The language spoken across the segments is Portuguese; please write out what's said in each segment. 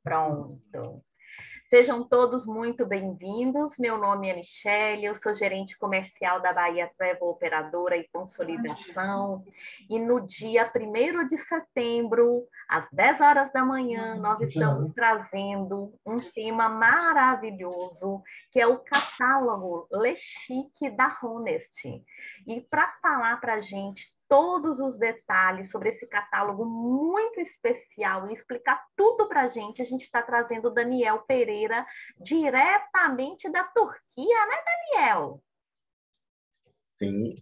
Pronto. Sejam todos muito bem-vindos. Meu nome é Michele, eu sou gerente comercial da Bahia Travel Operadora e Consolidação. E no dia 1º de setembro, às 10 horas da manhã, nós estamos trazendo um tema maravilhoso, que é o catálogo Le Chic da Honest. E para falar para a gente todos os detalhes sobre esse catálogo muito especial e explicar tudo para a gente está trazendo o Daniel Pereira, diretamente da Turquia, né, Daniel? Sim,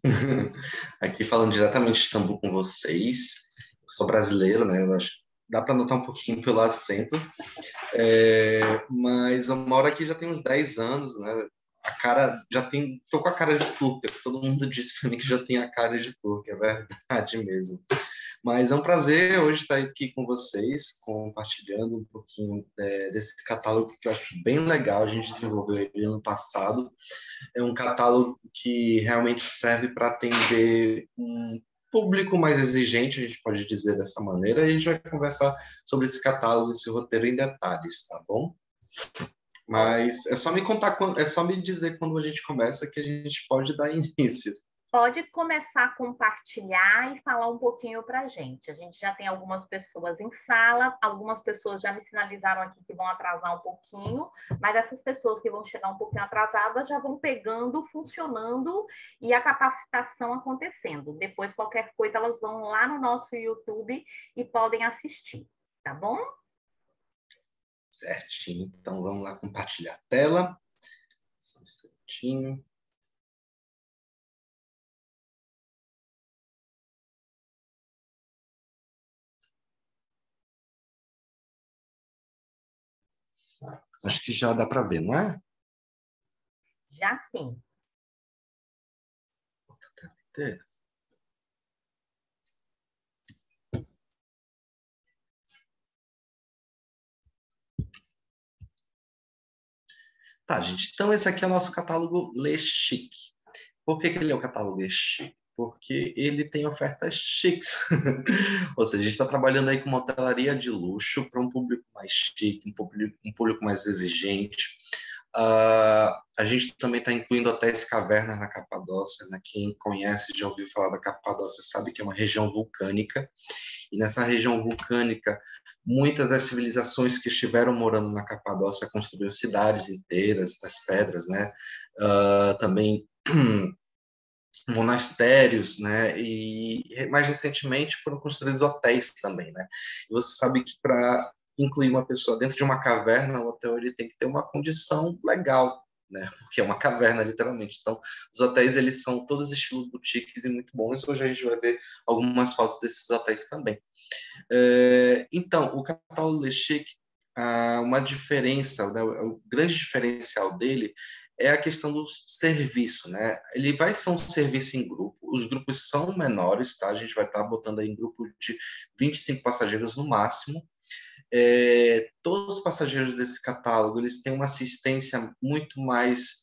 aqui falando diretamente de Istambul com vocês. Eu sou brasileiro, né? Eu acho, dá para notar um pouquinho pelo acento, mas eu moro aqui já tem uns 10 anos, né? A cara já tem, tô com a cara de turca. Todo mundo disse para mim que já tem a cara de turca, é verdade mesmo. Mas é um prazer hoje estar aqui com vocês, compartilhando um pouquinho desse catálogo que eu acho bem legal. A gente desenvolveu ele ano passado. É um catálogo que realmente serve para atender um público mais exigente, a gente pode dizer dessa maneira, e a gente vai conversar sobre esse catálogo, esse roteiro em detalhes, tá bom? Mas é só me contar, é só me dizer quando a gente começa que a gente pode dar início. Pode começar a compartilhar e falar um pouquinho para a gente. A gente já tem algumas pessoas em sala, algumas pessoas já me sinalizaram aqui que vão atrasar um pouquinho, mas essas pessoas que vão chegar um pouquinho atrasadas já vão pegando, funcionando e a capacitação acontecendo. Depois, qualquer coisa, elas vão lá no nosso YouTube e podem assistir, tá bom? Certinho. Então, vamos lá compartilhar a tela. Só um instantinho. Acho que já dá para ver, não é? Já sim. Tá, gente. Então, esse aqui é o nosso catálogo Le Chic. Por que ele é o catálogo Le Chic? Porque ele tem ofertas chiques. Ou seja, a gente está trabalhando aí com uma hotelaria de luxo para um público mais chique, um público mais exigente. A gente também está incluindo hotéis cavernas na Capadócia, né? Quem conhece, já ouviu falar da Capadócia, sabe que é uma região vulcânica. E nessa região vulcânica, muitas das civilizações que estiveram morando na Capadócia construíram cidades inteiras das pedras, né? Também monastérios, né? E mais recentemente foram construídos hotéis também, né? E você sabe que para incluir uma pessoa dentro de uma caverna, o hotel ele tem que ter uma condição legal, né? Porque é uma caverna literalmente. Então, os hotéis eles são todos estilo boutiques e muito bons. Hoje a gente vai ver algumas fotos desses hotéis também. Então, o catálogo Le Chic, uma diferença, né, o grande diferencial dele é a questão do serviço, né? Ele vai ser um serviço em grupo, os grupos são menores, tá? A gente vai estar botando aí em grupo de 25 passageiros no máximo. Todos os passageiros desse catálogo, eles têm uma assistência muito mais,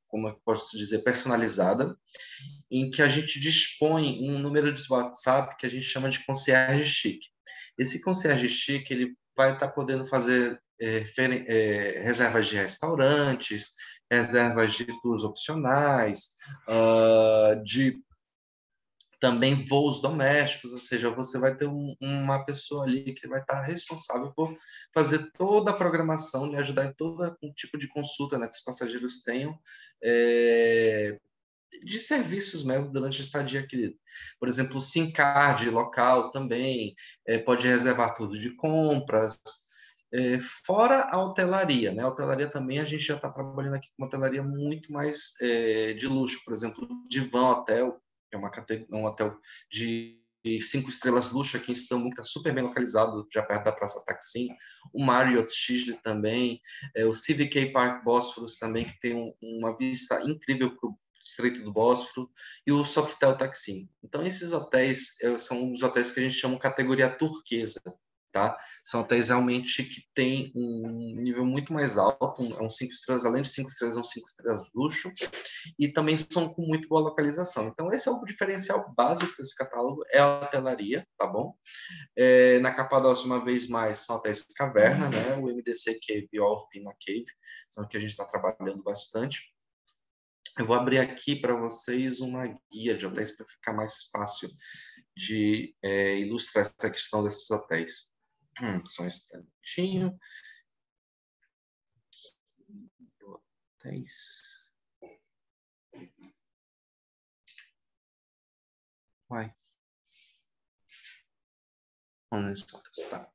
como eu posso dizer, personalizada, em que a gente dispõe um número de WhatsApp que a gente chama de concierge chic. Esse concierge chic, ele vai estar podendo fazer reservas de restaurantes, reservas de tours opcionais, de também voos domésticos, ou seja, você vai ter uma pessoa ali que vai estar responsável por fazer toda a programação e ajudar em todo tipo de consulta, né, que os passageiros tenham, de serviços mesmo durante a estadia aqui. Por exemplo, o SIM card local também, pode reservar tudo de compras, fora a hotelaria, né? A hotelaria também a gente já está trabalhando aqui com uma hotelaria muito mais de luxo, por exemplo, o Divan Hotel, que é um hotel de 5 estrelas luxo aqui em Istambul, que está super bem localizado, já perto da Praça Taksim, o Marriott Şişli também, o CVK Park Bósforos também, que tem uma vista incrível para o Estreito do Bósforo, e o Sofitel Taksim. Então, esses hotéis são os hotéis que a gente chama de categoria turquesa. tá? São hotéis realmente que têm um nível muito mais alto, é um 5 estrelas, além de 5 estrelas, é um 5 estrelas luxo, e também são com muito boa localização. Então, esse é o diferencial básico desse catálogo, é a hotelaria, tá bom? Na Capadócia, uma vez mais, são hotéis caverna, né? O MDC Cave e o Alfina Cave, são o que a gente está trabalhando bastante. Eu vou abrir aqui para vocês uma guia de hotéis para ficar mais fácil de ilustrar essa questão desses hotéis. Só um instantinho. Hotéis. Uai. Vamos tá.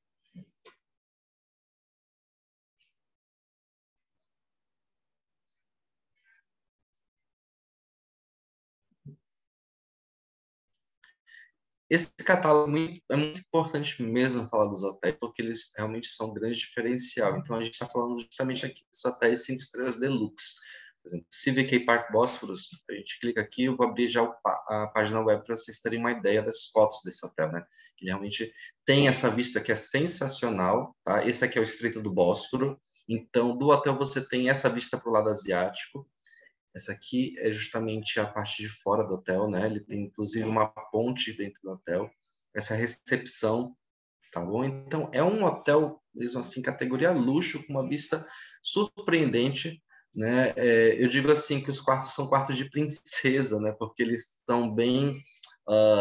Esse catálogo é muito importante mesmo falar dos hotéis, porque eles realmente são um grande diferencial. Então, a gente está falando justamente aqui dos hotéis 5 estrelas deluxe. Por exemplo, Civic Park Bósforos, a gente clica aqui, eu vou abrir já a página web para vocês terem uma ideia das fotos desse hotel, né? Que realmente tem essa vista que é sensacional, tá? Esse aqui é o Estreito do Bósforo. Então, do hotel você tem essa vista para o lado asiático. Essa aqui é justamente a parte de fora do hotel, né? Ele tem inclusive uma ponte dentro do hotel. Essa recepção, tá bom? Então é um hotel mesmo assim categoria luxo com uma vista surpreendente, né? Eu digo assim que os quartos são quartos de princesa, né? Porque eles estão bem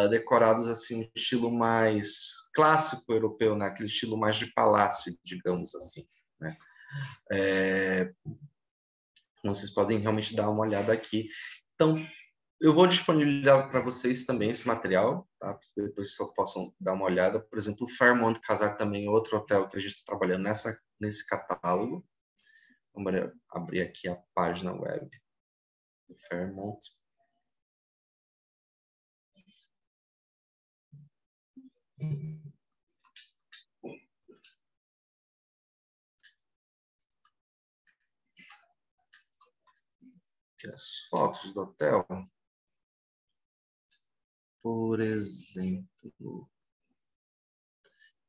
decorados assim, um estilo mais clássico europeu, né? Aquele estilo mais de palácio, digamos assim, né? Então, vocês podem realmente dar uma olhada aqui. Então, eu vou disponibilizar para vocês também esse material, tá? Depois vocês possam dar uma olhada. Por exemplo, o Fairmont Casar também é outro hotel que a gente está trabalhando nesse catálogo. Vamos abrir aqui a página web do Fairmont. Aqui as fotos do hotel. Por exemplo,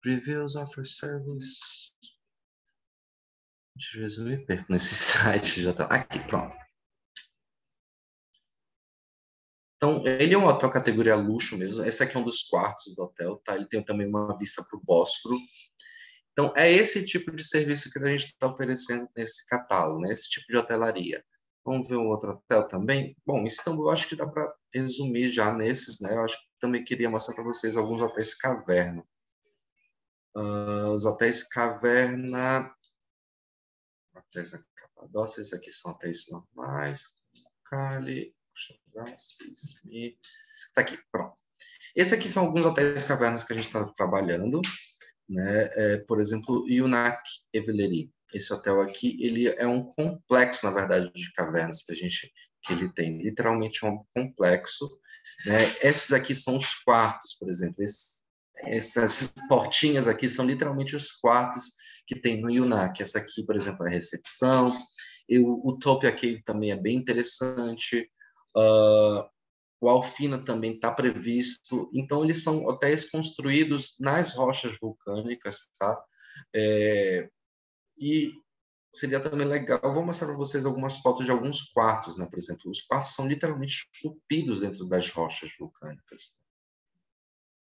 Previews Offer Service. Deixa eu ver se eu me perco nesse site. Já tá aqui, pronto. Então, ele é um hotel categoria luxo mesmo. Esse aqui é um dos quartos do hotel, tá? Ele tem também uma vista para o Bósforo. Então, é esse tipo de serviço que a gente está oferecendo nesse catálogo, né? Esse tipo de hotelaria. Vamos ver um outro hotel também? Bom, Istambul, eu acho que dá para resumir já nesses, né? Eu acho que também queria mostrar para vocês alguns hotéis caverna. Os hotéis caverna... Hotéis da Capadócia, esses aqui são hotéis normais. Cali, tá aqui, pronto. Esses aqui são alguns hotéis cavernas que a gente está trabalhando, né? Por exemplo, Yunak Eveleri. Esse hotel aqui, ele é um complexo, na verdade, de cavernas que ele tem. Literalmente um complexo, né? Esses aqui são os quartos, por exemplo. Essas portinhas aqui são literalmente os quartos que tem no Yunak. Essa aqui, por exemplo, é a recepção. O Utopia Cave também é bem interessante. O Alfina também está previsto. Então, eles são hotéis construídos nas rochas vulcânicas, tá? E seria também legal, eu vou mostrar para vocês algumas fotos de alguns quartos, né? Por exemplo, os quartos são literalmente esculpidos dentro das rochas vulcânicas.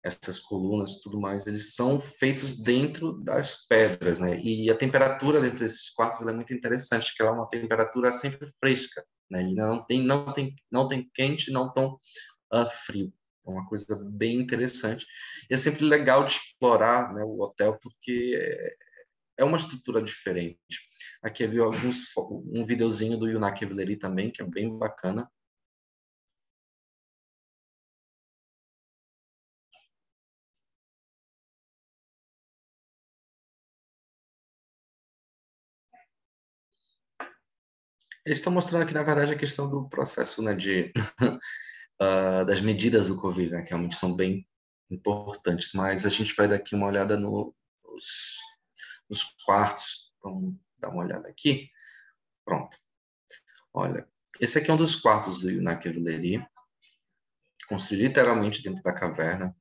Essas colunas, tudo mais, eles são feitos dentro das pedras, né? E a temperatura dentro desses quartos é muito interessante, que ela é uma temperatura sempre fresca, né? E não tem quente, não tão frio. É uma coisa bem interessante. E é sempre legal de explorar, né, o hotel, porque é uma estrutura diferente. Aqui eu vi um videozinho do Yunak Eveleri também, que é bem bacana. Eles estão mostrando aqui, na verdade, a questão do processo, né, das medidas do Covid, né, que realmente são bem importantes. Mas a gente vai dar aqui uma olhada nos quartos. Vamos dar uma olhada aqui. Pronto. Olha, esse aqui é um dos quartos do Yunak Eveleri, construído literalmente dentro da caverna.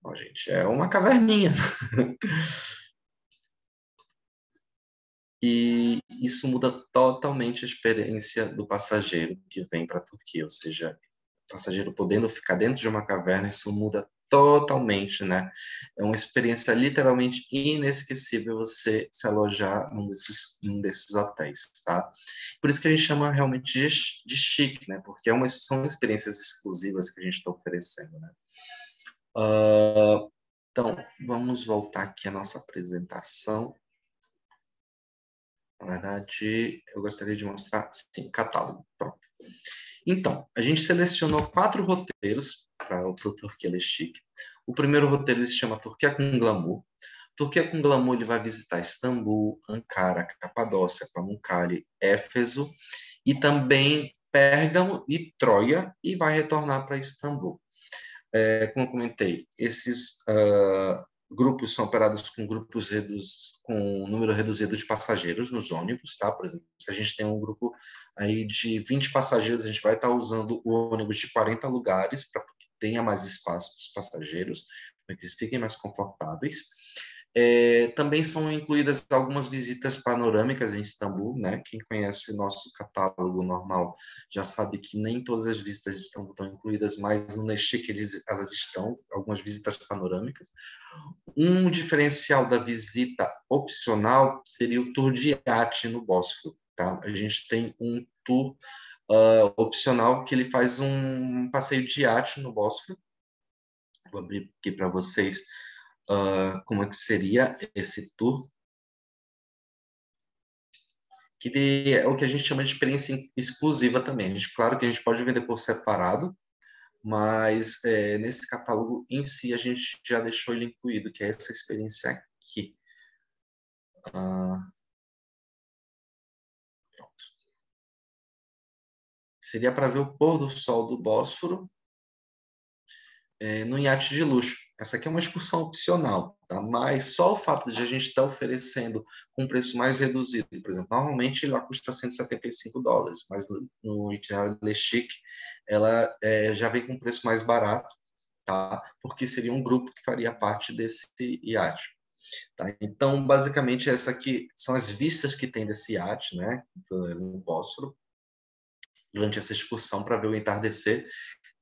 Ó, gente, é uma caverninha. E isso muda totalmente a experiência do passageiro que vem para a Turquia, ou seja, o passageiro podendo ficar dentro de uma caverna, isso muda totalmente, né? É uma experiência literalmente inesquecível você se alojar num desses hotéis, tá? Por isso que a gente chama realmente de chique, né? Porque são experiências exclusivas que a gente está oferecendo, né? Então, vamos voltar aqui à nossa apresentação. Na verdade, eu gostaria de mostrar, sim, catálogo. Pronto. Então, a gente selecionou 4 roteiros para o Turquia Le Chic. O primeiro roteiro ele se chama Turquia com Glamour. Turquia com Glamour ele vai visitar Istambul, Ankara, Capadócia, Pamukkale, Éfeso e também Pérgamo e Troia e vai retornar para Istambul. Como eu comentei, esses grupos são operados com com um número reduzido de passageiros nos ônibus, tá? Por exemplo, se a gente tem um grupo aí de 20 passageiros, a gente vai estar usando o ônibus de 40 lugares para que tenha mais espaço para os passageiros, para que eles fiquem mais confortáveis. Também são incluídas algumas visitas panorâmicas em Istambul, né? Quem conhece nosso catálogo normal já sabe que nem todas as visitas de Istambul estão incluídas, mas no Neshik elas estão, algumas visitas panorâmicas. Um diferencial da visita opcional seria o tour de iate no Bósforo, tá? A gente tem um tour opcional que ele faz um passeio de iate no Bósforo. Vou abrir aqui para vocês como é que seria esse tour, que é o que a gente chama de experiência exclusiva também. Claro que a gente pode vender por separado, mas nesse catálogo em si a gente já deixou ele incluído, que é essa experiência aqui. Seria para ver o pôr do sol do Bósforo no iate de luxo. Essa aqui é uma excursão opcional, tá? Mas só o fato de a gente estar oferecendo com um preço mais reduzido, por exemplo, normalmente ela custa $175, mas no itinerário Le Chic ela já vem com um preço mais barato, tá? Porque seria um grupo que faria parte desse iate. Tá? Então, basicamente, essa aqui são as vistas que tem desse iate, né, no Bósforo, durante essa excursão para ver o entardecer.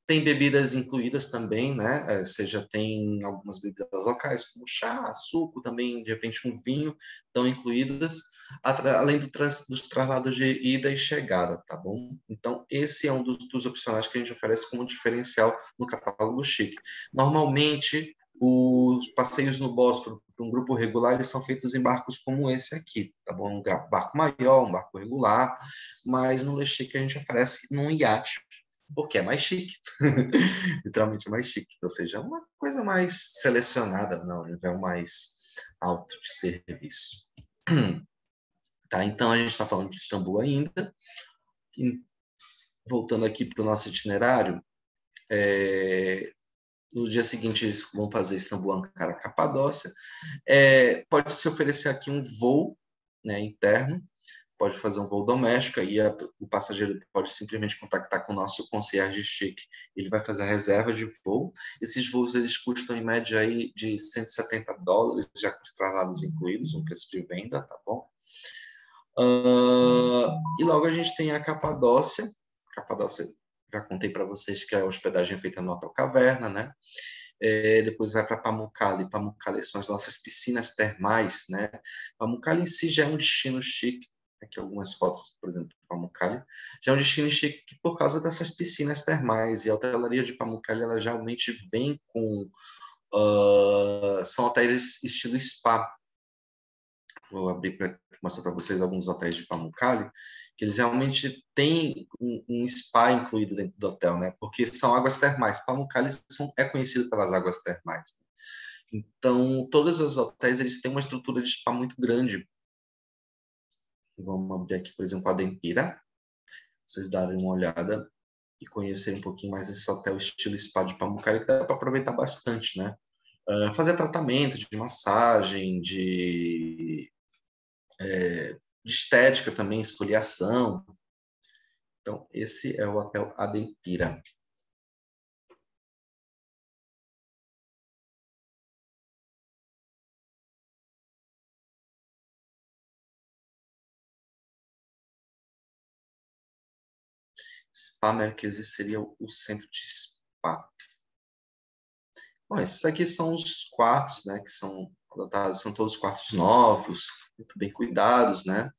Tem bebidas incluídas também, né? Você já tem algumas bebidas locais, como chá, suco, também, de repente, um vinho, estão incluídas, além dos traslados de ida e chegada, tá bom? Então, esse é um dos opcionais que a gente oferece como diferencial no catálogo chique. Normalmente, os passeios no Bósforo para um grupo regular, eles são feitos em barcos como esse aqui, tá bom? Um barco maior, um barco regular, mas no Le Chic a gente oferece num iate, porque é mais chique. Literalmente é mais chique. Ou seja, uma coisa mais selecionada, não, um nível mais alto de serviço. Tá? Então, a gente está falando de Istambul ainda. E, voltando aqui para o nosso itinerário, no dia seguinte eles vão fazer Istambul, Ankara, Capadócia. Pode se oferecer aqui um voo, né, interno, pode fazer um voo doméstico, aí o passageiro pode simplesmente contactar com o nosso concierge chique, ele vai fazer a reserva de voo. Esses voos eles custam em média aí de $170, já com os traslados incluídos, um preço de venda, tá bom? E logo a gente tem a Capadócia. Capadócia, já contei para vocês que a hospedagem é feita no Hotel Caverna, né? Depois vai para Pamukkale. Pamukkale são as nossas piscinas termais, né? Pamukkale em si já é um destino chique. Aqui algumas fotos, por exemplo, de Pamukkale. Já é um destino chique por causa dessas piscinas termais. E a hotelaria de Pamukkale, ela geralmente vem com... são hotéis estilo spa. Vou abrir para mostrar para vocês alguns hotéis de Pamukkale, que eles realmente têm um spa incluído dentro do hotel, né? Porque são águas termais. Pamukkale é conhecido pelas águas termais. Então, todos os hotéis eles têm uma estrutura de spa muito grande. Vamos abrir aqui, por exemplo, a Dempira. Vocês darem uma olhada e conhecerem um pouquinho mais esse hotel estilo spa de Pamukkale, que dá para aproveitar bastante, né? Fazer tratamento de massagem, de estética também, esfoliação. Então, esse é o Hotel Adempira. Spa Marquise seria o centro de spa. Bom, esses aqui são os quartos, né, que são adotados, são todos quartos novos, muito bem cuidados, né?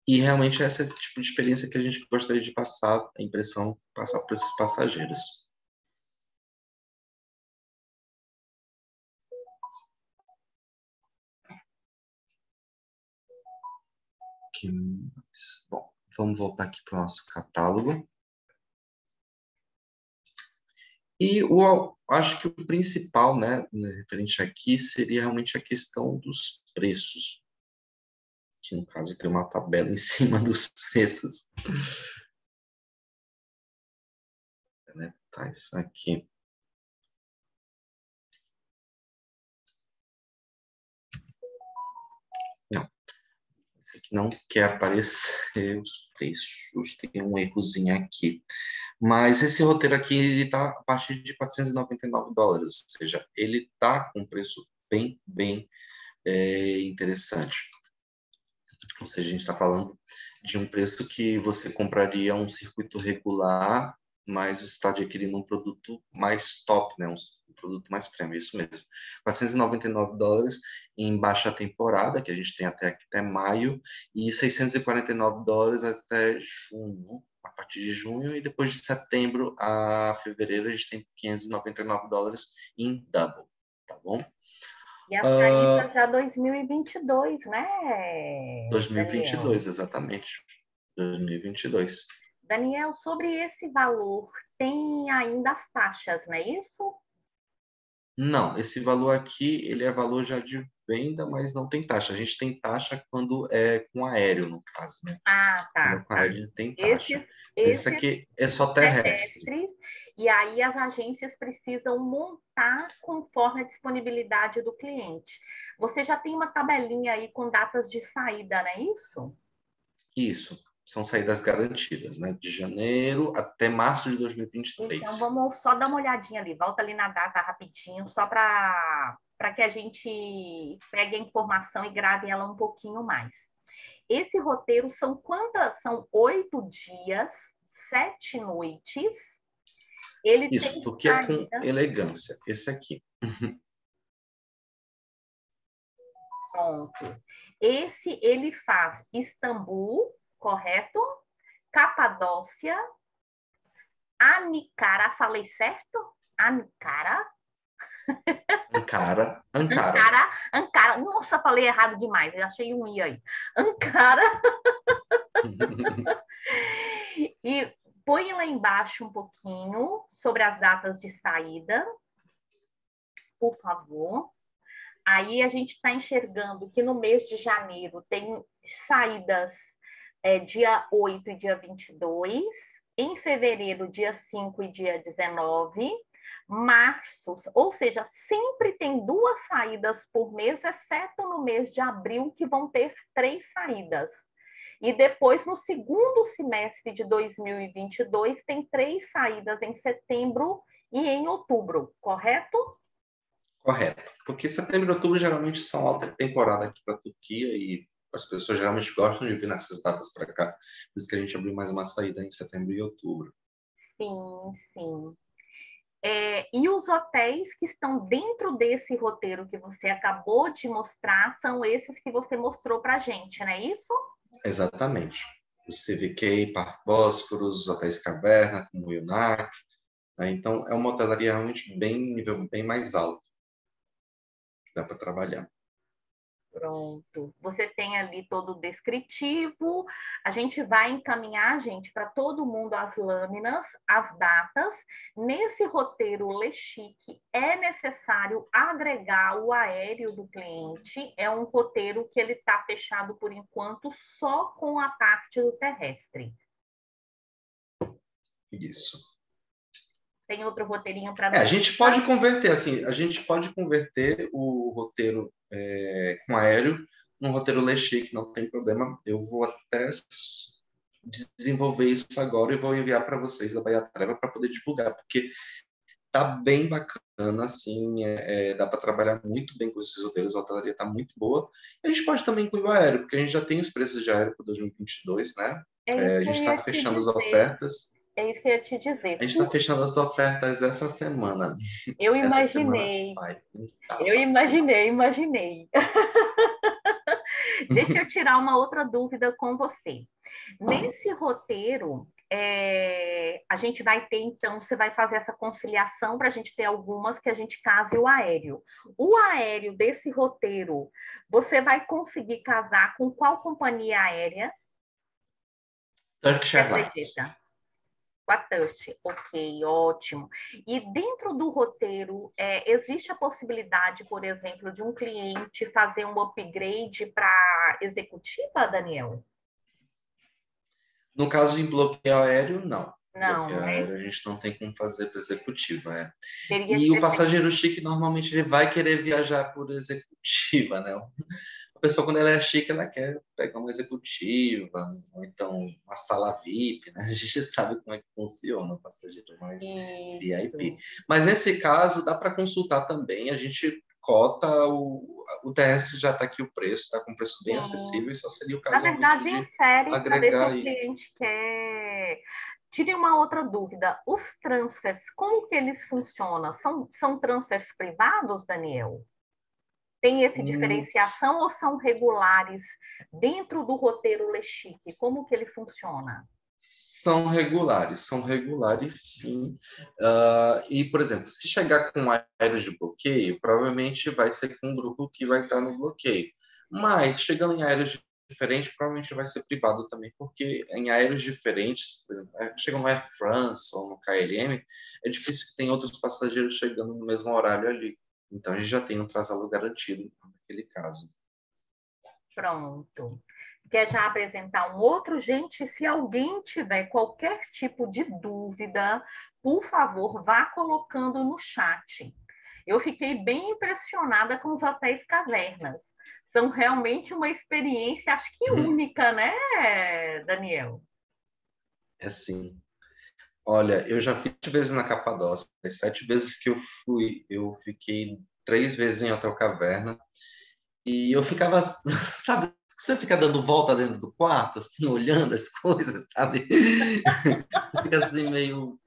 E realmente esse é esse tipo de experiência que a gente gostaria de passar, a impressão, passar para esses passageiros. Bom, vamos voltar aqui para o nosso catálogo. E acho que o principal, né, referente aqui, seria realmente a questão dos preços. Que, no caso, tem uma tabela em cima dos preços. Tá, isso aqui. Não. Esse aqui não quer aparecer os preços. Tem um errozinho aqui. Mas esse roteiro aqui, ele está a partir de $499, ou seja, ele está com um preço bem interessante. Ou seja, a gente está falando de um preço que você compraria um circuito regular, mas você está adquirindo um produto mais top, né? Um produto mais premium, isso mesmo. $499 em baixa temporada, que a gente tem até maio, e $649 até junho, a partir de junho, e depois de setembro a fevereiro a gente tem $599 em double, tá bom? E as tarifas já 2022, né, 2022, Daniel? exatamente. 2022. Daniel, sobre esse valor, tem ainda as taxas, não é isso? Não, esse valor aqui, ele é valor já de venda, mas não tem taxa. A gente tem taxa quando é com aéreo, no caso, né? Ah, Quando é tá, com tá. aéreo, tem taxa. Esses, Mas isso esses aqui é só terrestre. terrestres, e aí as agências precisam montar conforme a disponibilidade do cliente. Você já tem uma tabelinha aí com datas de saída, não é isso? Isso, são saídas garantidas, né? De janeiro até março de Então 2023. vamos só dar uma olhadinha ali, volta ali na data rapidinho, só para que a gente pegue a informação e grave ela um pouquinho mais. Esse roteiro são quantas? São 8 dias, 7 noites. Ele tem Isso, porque é com saída. elegância. Esse aqui. Pronto. Esse ele faz Istambul, correto? Capadócia, Anicara, falei certo? Anicara? Ankara. Ankara. Nossa, falei errado demais. Eu achei um i aí. Ankara. E põe lá embaixo um pouquinho sobre as datas de saída, por favor. Aí a gente está enxergando que no mês de janeiro tem saídas dia 8 e dia 22, em fevereiro, dia 5 e dia 19, março, ou seja, sempre tem 2 saídas por mês, exceto no mês de abril, que vão ter 3 saídas. E depois, no segundo semestre de 2022, tem 3 saídas em setembro e em outubro, correto? Correto. Porque setembro e outubro geralmente são alta temporada aqui para a Turquia e as pessoas geralmente gostam de vir nessas datas para cá. Por isso que a gente abriu mais uma saída em setembro e outubro. Sim, sim. E os hotéis que estão dentro desse roteiro que você acabou de mostrar são esses que você mostrou para a gente, não é isso? Exatamente. O CVK, Parque Bósforos, os hotéis Caverna, como o Yunak. Né? Então, é uma hotelaria realmente bem nível bem mais alto que dá para trabalhar. Pronto. Você tem ali todo o descritivo. A gente vai encaminhar, gente, para todo mundo as lâminas, as datas. Nesse roteiro Le Chic é necessário agregar o aéreo do cliente. É um roteiro que ele está fechado por enquanto só com a parte do terrestre. Isso. Tem outro roteirinho para A nós? gente pode converter assim, a gente pode converter o roteiro com aéreo num roteiro Le Chic, não tem problema. Eu vou até desenvolver isso agora e vou enviar para vocês da Bahia Treva para poder divulgar, porque tá bem bacana, assim, dá para trabalhar muito bem com esses roteiros, a hotelaria tá muito boa. E a gente pode também incluir o aéreo, porque a gente já tem os preços de aéreo para 2022, né? É isso A que eu gente está ia te fechando as dizer. ofertas. É isso que eu ia te A dizer. gente está fechando as ofertas essa semana. Eu Essa semana imaginei, sai. eu imaginei. Deixa eu tirar uma outra dúvida com você. Nesse roteiro, a gente vai ter, então, você vai fazer essa conciliação para a gente ter algumas que a gente case o aéreo. O aéreo desse roteiro, você vai conseguir casar com qual companhia aérea? Turkish Você Airlines. acredita? Com a Touch. Ok, ótimo. E dentro do roteiro, existe a possibilidade, por exemplo, de um cliente fazer um upgrade para executiva, Daniel? No caso de bloqueio aéreo, não. Não, Bloqueio né? aéreo a gente não tem como fazer para executiva, é. Teria que E o ser feito. passageiro chique, normalmente, ele vai querer viajar por executiva, né? A pessoa, quando ela é chique, ela quer pegar uma executiva, ou então uma sala VIP, né? A gente sabe como é que funciona o passageiro mais VIP. Isso. Mas nesse caso, dá para consultar também, a gente cota, o TS já está aqui o preço, está com um preço bem Sim. acessível, e só seria o Na caso realmente verdade, de insere para ver se agregar o aí. cliente quer. Tire uma outra dúvida. Os transfers, como que eles funcionam? São transfers privados, Daniel? Tem essa Hum, diferenciação ou são regulares dentro do roteiro Le Chic? Como que ele funciona? São regulares, sim. E, por exemplo, se chegar com aéreos de bloqueio, provavelmente vai ser com um grupo que vai estar no bloqueio. Mas, chegando em aéreos diferentes, provavelmente vai ser privado também, porque em aéreos diferentes, por exemplo, chegando no Air France ou no KLM, é difícil que tenha outros passageiros chegando no mesmo horário ali. Então, a gente já tem um traslado garantido naquele caso. Pronto. Quer já apresentar um outro? Gente, se alguém tiver qualquer tipo de dúvida, por favor, vá colocando no chat. Eu fiquei bem impressionada com os hotéis cavernas. São realmente uma experiência, acho que única, né, Daniel? É sim. Olha, eu já fui 7 vezes na Capadócia. As 7 vezes que eu fui, eu fiquei 3 vezes em Hotel Caverna. E eu ficava, sabe, você fica dando volta dentro do quarto, assim, olhando as coisas, sabe? Você fica assim meio,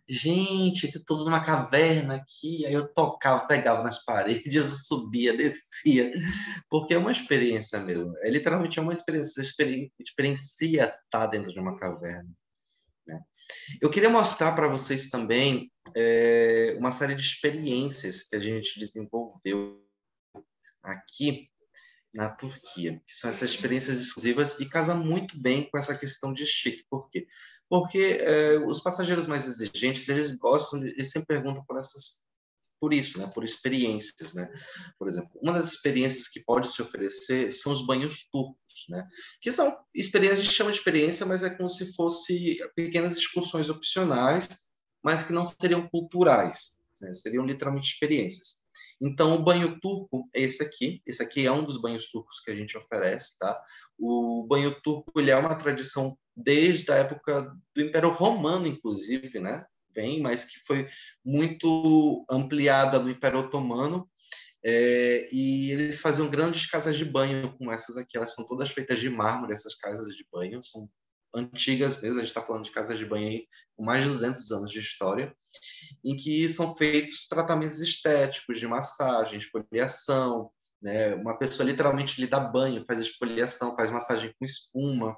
gente, que tudo numa caverna aqui. Aí eu tocava, pegava nas paredes, eu subia, descia, porque é uma experiência mesmo. É literalmente uma experiência, você experiencia estar dentro de uma caverna, né? Eu queria mostrar para vocês também uma série de experiências que a gente desenvolveu aqui na Turquia, que são essas experiências exclusivas e casa muito bem com essa questão de chique. Por quê? Porque os passageiros mais exigentes, eles gostam, eles sempre perguntam por isso, né? Por experiências, né? Por exemplo, uma das experiências que pode se oferecer são os banhos turcos, né? Que são experiências, a gente chama de experiência, mas é como se fosse pequenas excursões opcionais, mas que não seriam culturais, né? Seriam literalmente experiências. Então, o banho turco é esse aqui. Esse aqui é um dos banhos turcos que a gente oferece, tá? O banho turco, ele é uma tradição desde a época do Império Romano, inclusive, né? Vem, mas que foi muito ampliada no Império Otomano, e eles faziam grandes casas de banho com essas aqui. Elas são todas feitas de mármore, essas casas de banho, são antigas mesmo, a gente está falando de casas de banho aí com mais de 200 anos de história, em que são feitos tratamentos estéticos de massagem, esfoliação, né? Uma pessoa literalmente lhe dá banho, faz esfoliação, faz massagem com espuma.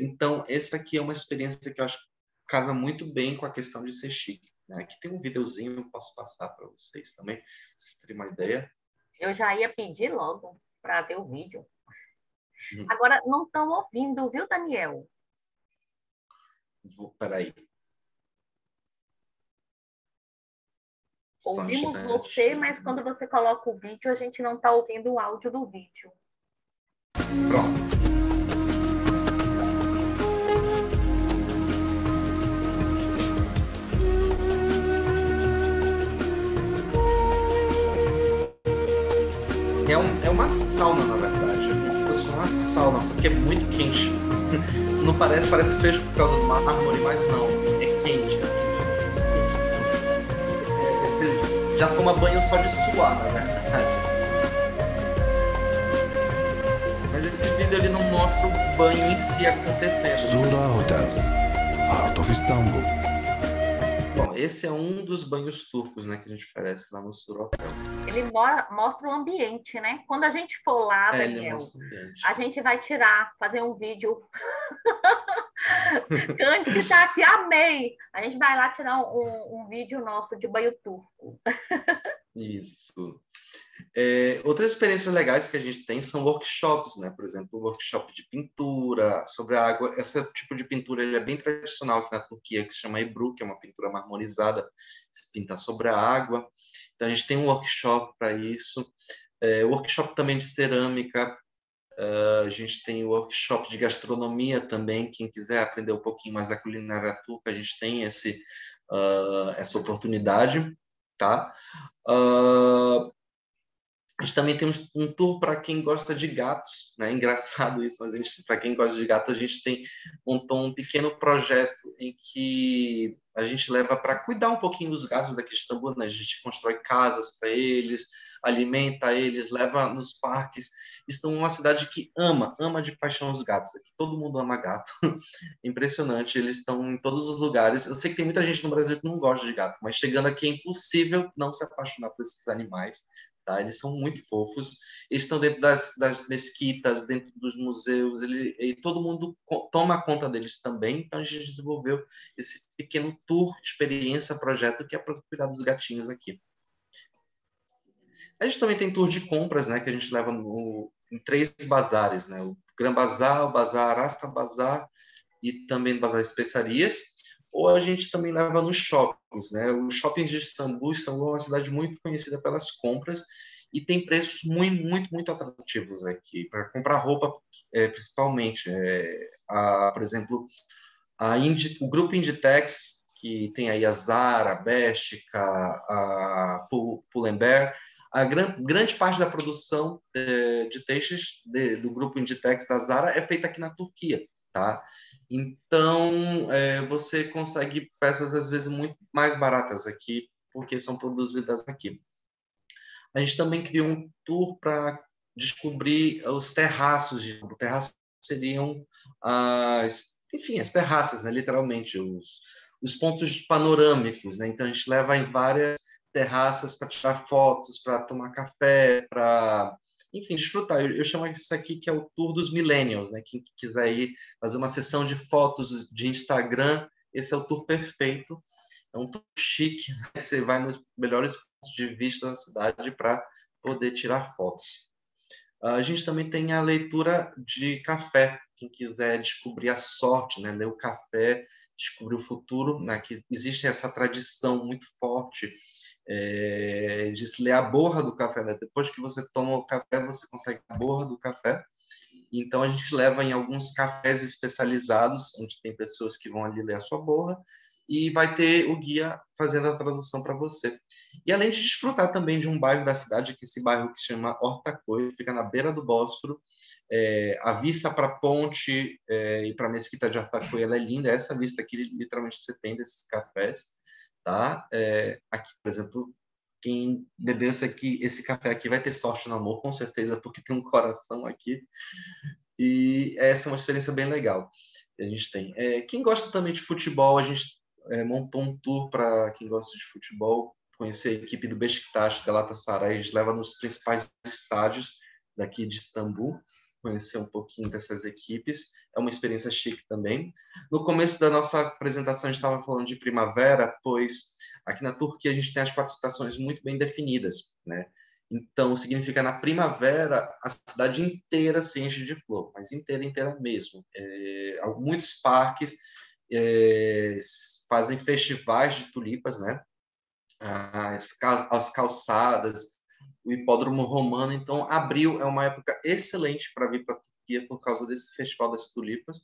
Então, essa aqui é uma experiência que eu acho que casa muito bem com a questão de ser chique, né? Aqui tem um videozinho, eu posso passar para vocês também, pra vocês terem uma ideia. Eu já ia pedir logo para ver o vídeo. Hum. Agora, não estão ouvindo, viu, Daniel? Peraí. Só um Ouvimos instante. você, mas quando você coloca o vídeo, a gente não está ouvindo o áudio do vídeo. Pronto. É uma sauna, na verdade. É como se fosse uma sauna, porque é muito quente. Não parece fresco por causa do mármore, mas não. É quente. Você já toma banho só de suar, na verdade. Mas esse vídeo ele não mostra o banho em si acontecendo. Zura Hotels, Heart of Istanbul. Bom, esse é um dos banhos turcos, né, que a gente oferece lá no Sur Hotel. Ele mostra o ambiente, né? Quando a gente for lá, Ele Daniel, mostra o ambiente. a gente vai fazer um vídeo. Cândice tá aqui, amei! A gente vai lá tirar um vídeo nosso de banho turco. Isso. Outras experiências legais que a gente tem são workshops, né? Por exemplo, workshop de pintura sobre a água. Esse tipo de pintura ele é bem tradicional aqui na Turquia, que se chama Ebru, que é uma pintura marmorizada, se pinta sobre a água. Então, a gente tem um workshop para isso. Workshop também de cerâmica. A gente tem o workshop de gastronomia também. Quem quiser aprender um pouquinho mais da culinária turca, a gente tem essa oportunidade, tá? A gente também tem um tour para quem gosta de gatos, né? Engraçado isso, mas para quem gosta de gato, a gente montou um pequeno projeto em que a gente leva para cuidar um pouquinho dos gatos daqui de Istambul, né? A gente constrói casas para eles, alimenta eles, leva nos parques. Estão em uma cidade que ama de paixão os gatos. Aqui todo mundo ama gato. Impressionante, eles estão em todos os lugares. Eu sei que tem muita gente no Brasil que não gosta de gato, mas chegando aqui é impossível não se apaixonar por esses animais. Tá? Eles são muito fofos, eles estão dentro das mesquitas, dentro dos museus, e todo mundo toma conta deles também, então a gente desenvolveu esse pequeno tour, experiência, projeto, que é para cuidar dos gatinhos aqui. A gente também tem tour de compras, né, que a gente leva em 3 bazares, né, o Gran Bazar, o Bazar Asta Bazar e também o Bazar Especiarias, ou a gente também leva nos shoppings, né? Os shoppings de Istambul é uma cidade muito conhecida pelas compras e tem preços muito, muito, muito atrativos aqui, para comprar roupa, principalmente. Por exemplo, o grupo Inditex, que tem aí a Zara, a Bershka, a Pull&Bear, a grande parte da produção de têxteis do grupo Inditex da Zara é feita aqui na Turquia, tá? Então, você consegue peças, às vezes, muito mais baratas aqui, porque são produzidas aqui. A gente também criou um tour para descobrir os terraços. Os terraços seriam as terraças, né? Literalmente, os pontos panorâmicos. Né? Então, a gente leva em várias terraças para tirar fotos, para tomar café, para enfim, desfrutar. Eu chamo isso aqui que é o Tour dos Millennials, né? Quem quiser ir fazer uma sessão de fotos de Instagram, esse é o tour perfeito. É um tour chique, né? Você vai nos melhores pontos de vista da cidade para poder tirar fotos. A gente também tem a leitura de café. Quem quiser descobrir a sorte, né? Ler o café, descobrir o futuro, né? Que existe essa tradição muito forte de se ler a borra do café, né? Depois que você toma o café, você consegue a borra do café. Então, a gente leva em alguns cafés especializados, onde tem pessoas que vão ali ler a sua borra, e vai ter o guia fazendo a tradução para você. E além de desfrutar também de um bairro da cidade, que esse bairro que se chama Ortaköy, fica na beira do Bósforo, a vista para a ponte e para a mesquita de Ortaköy, ela é linda, essa vista aqui, literalmente, você tem desses cafés. Tá? Aqui, por exemplo, quem beber esse café aqui vai ter sorte no amor, com certeza, porque tem um coração aqui. E essa é uma experiência bem legal que a gente tem. Quem gosta também de futebol, a gente montou um tour para quem gosta de futebol, conhecer a equipe do Beşiktaş, Galatasaray, a gente leva nos principais estádios daqui de Istambul, conhecer um pouquinho dessas equipes, é uma experiência chique também. No começo da nossa apresentação, a gente estava falando de primavera, pois aqui na Turquia a gente tem as 4 estações muito bem definidas, né? Então, significa na primavera a cidade inteira se enche de flor, mas inteira, inteira mesmo. Muitos parques fazem festivais de tulipas, né? As calçadas, o hipódromo romano. Então, abril é uma época excelente para vir para a Turquia por causa desse festival das tulipas.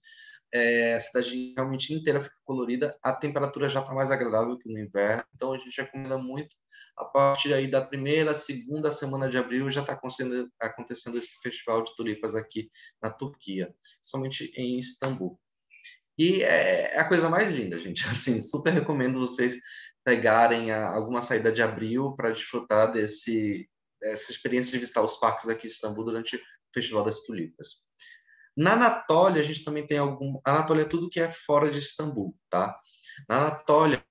A cidade realmente inteira fica colorida, a temperatura já está mais agradável que no inverno, então a gente recomenda muito. A partir aí da primeira, segunda semana de abril já está acontecendo esse festival de tulipas aqui na Turquia, somente em Istambul. E é a coisa mais linda, gente. Assim, super recomendo vocês pegarem alguma saída de abril para desfrutar dessa experiência de visitar os parques aqui em Istambul durante Festival das Tulipas. Na Anatólia, a gente também tem algum... Anatólia é tudo que é fora de Istambul, tá? Na Anatólia,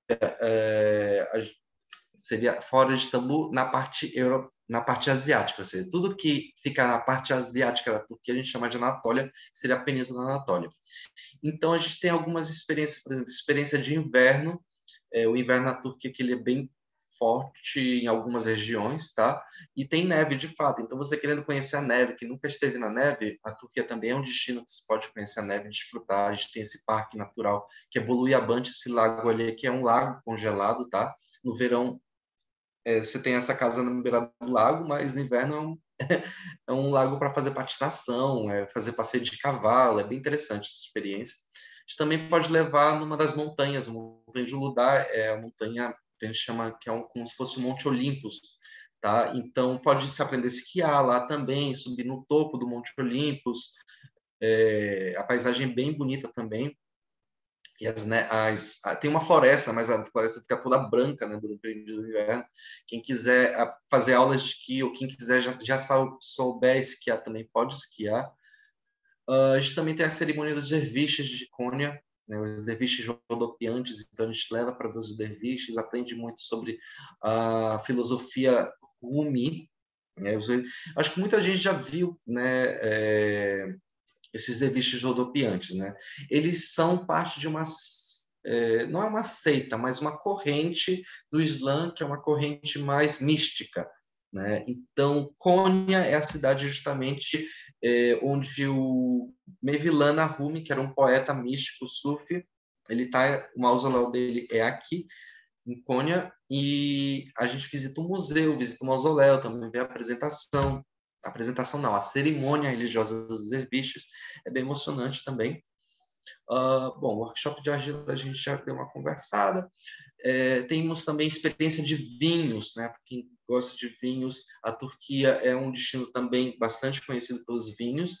seria fora de Istambul na parte asiática, ou seja, tudo que fica na parte asiática da Turquia a gente chama de Anatólia, que seria a Península da Anatólia. Então, a gente tem algumas experiências, por exemplo, experiência de inverno. O inverno na Turquia que ele é bem forte em algumas regiões, tá? E tem neve, de fato. Então, você querendo conhecer a neve, que nunca esteve na neve, a Turquia também é um destino que você pode conhecer a neve e desfrutar. A gente tem esse parque natural, que é Boluiabante, esse lago ali, que é um lago congelado, tá? No verão, você tem essa casa na beira do lago, mas no inverno é um lago para fazer patinação, fazer passeio de cavalo, é bem interessante essa experiência. A gente também pode levar numa das montanhas, a montanha de Uludağ, é a montanha que a gente chama que é como se fosse o Monte Olympus, tá? Então pode se aprender a esquiar lá também, subir no topo do Monte Olympus, a paisagem é bem bonita também. E tem uma floresta, mas a floresta fica toda branca, né, durante o período do inverno. Quem quiser fazer aulas de esqui ou quem quiser já souber esquiar também pode esquiar. A gente também tem a cerimônia dos derviches de Konya, né, os derviches rodopiantes, então a gente leva para ver os derviches, aprende muito sobre a filosofia Rumi. Né, acho que muita gente já viu, né, esses derviches rodopiantes, né? Eles são parte de uma... não é uma seita, mas uma corrente do Islã, que é uma corrente mais mística, né? Então, Konya é a cidade justamente onde o Mevlana Rumi, que era um poeta místico sufi, o mausoléu dele é aqui, em Konya, e a gente visita o museu, visita o mausoléu, também vê a apresentação não, a cerimônia religiosa dos derviches é bem emocionante também. Bom, o workshop de argila a gente já deu uma conversada. Temos também experiência de vinhos, né? Para quem gosta de vinhos, a Turquia é um destino também bastante conhecido pelos vinhos.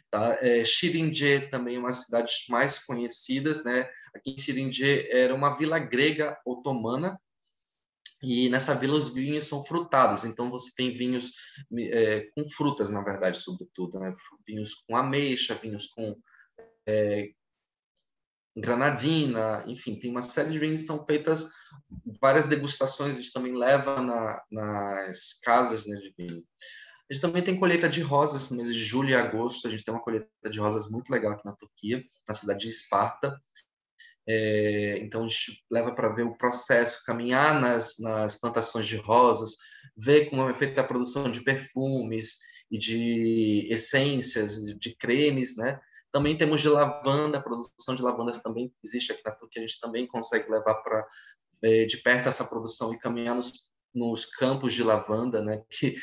Tá? Şirince também é uma das cidades mais conhecidas, né? Aqui em Şirince era uma vila grega otomana, e nessa vila os vinhos são frutados, então você tem vinhos com frutas, na verdade, sobretudo, né? Vinhos com ameixa, vinhos com granadina, enfim, tem uma série de vinhos que são feitas, várias degustações, a gente também leva nas casas, né, de vinho. A gente também tem colheita de rosas no mês de julho e agosto, a gente tem uma colheita de rosas muito legal aqui na Turquia, na cidade de Esparta. Então a gente leva para ver o processo, caminhar nas plantações de rosas, ver como é feita a produção de perfumes e de essências, de cremes, né? Também temos de lavanda, a produção de lavandas também existe aqui na Turquia, a gente também consegue levar para de perto essa produção e caminhar nos campos de lavanda, né? Que,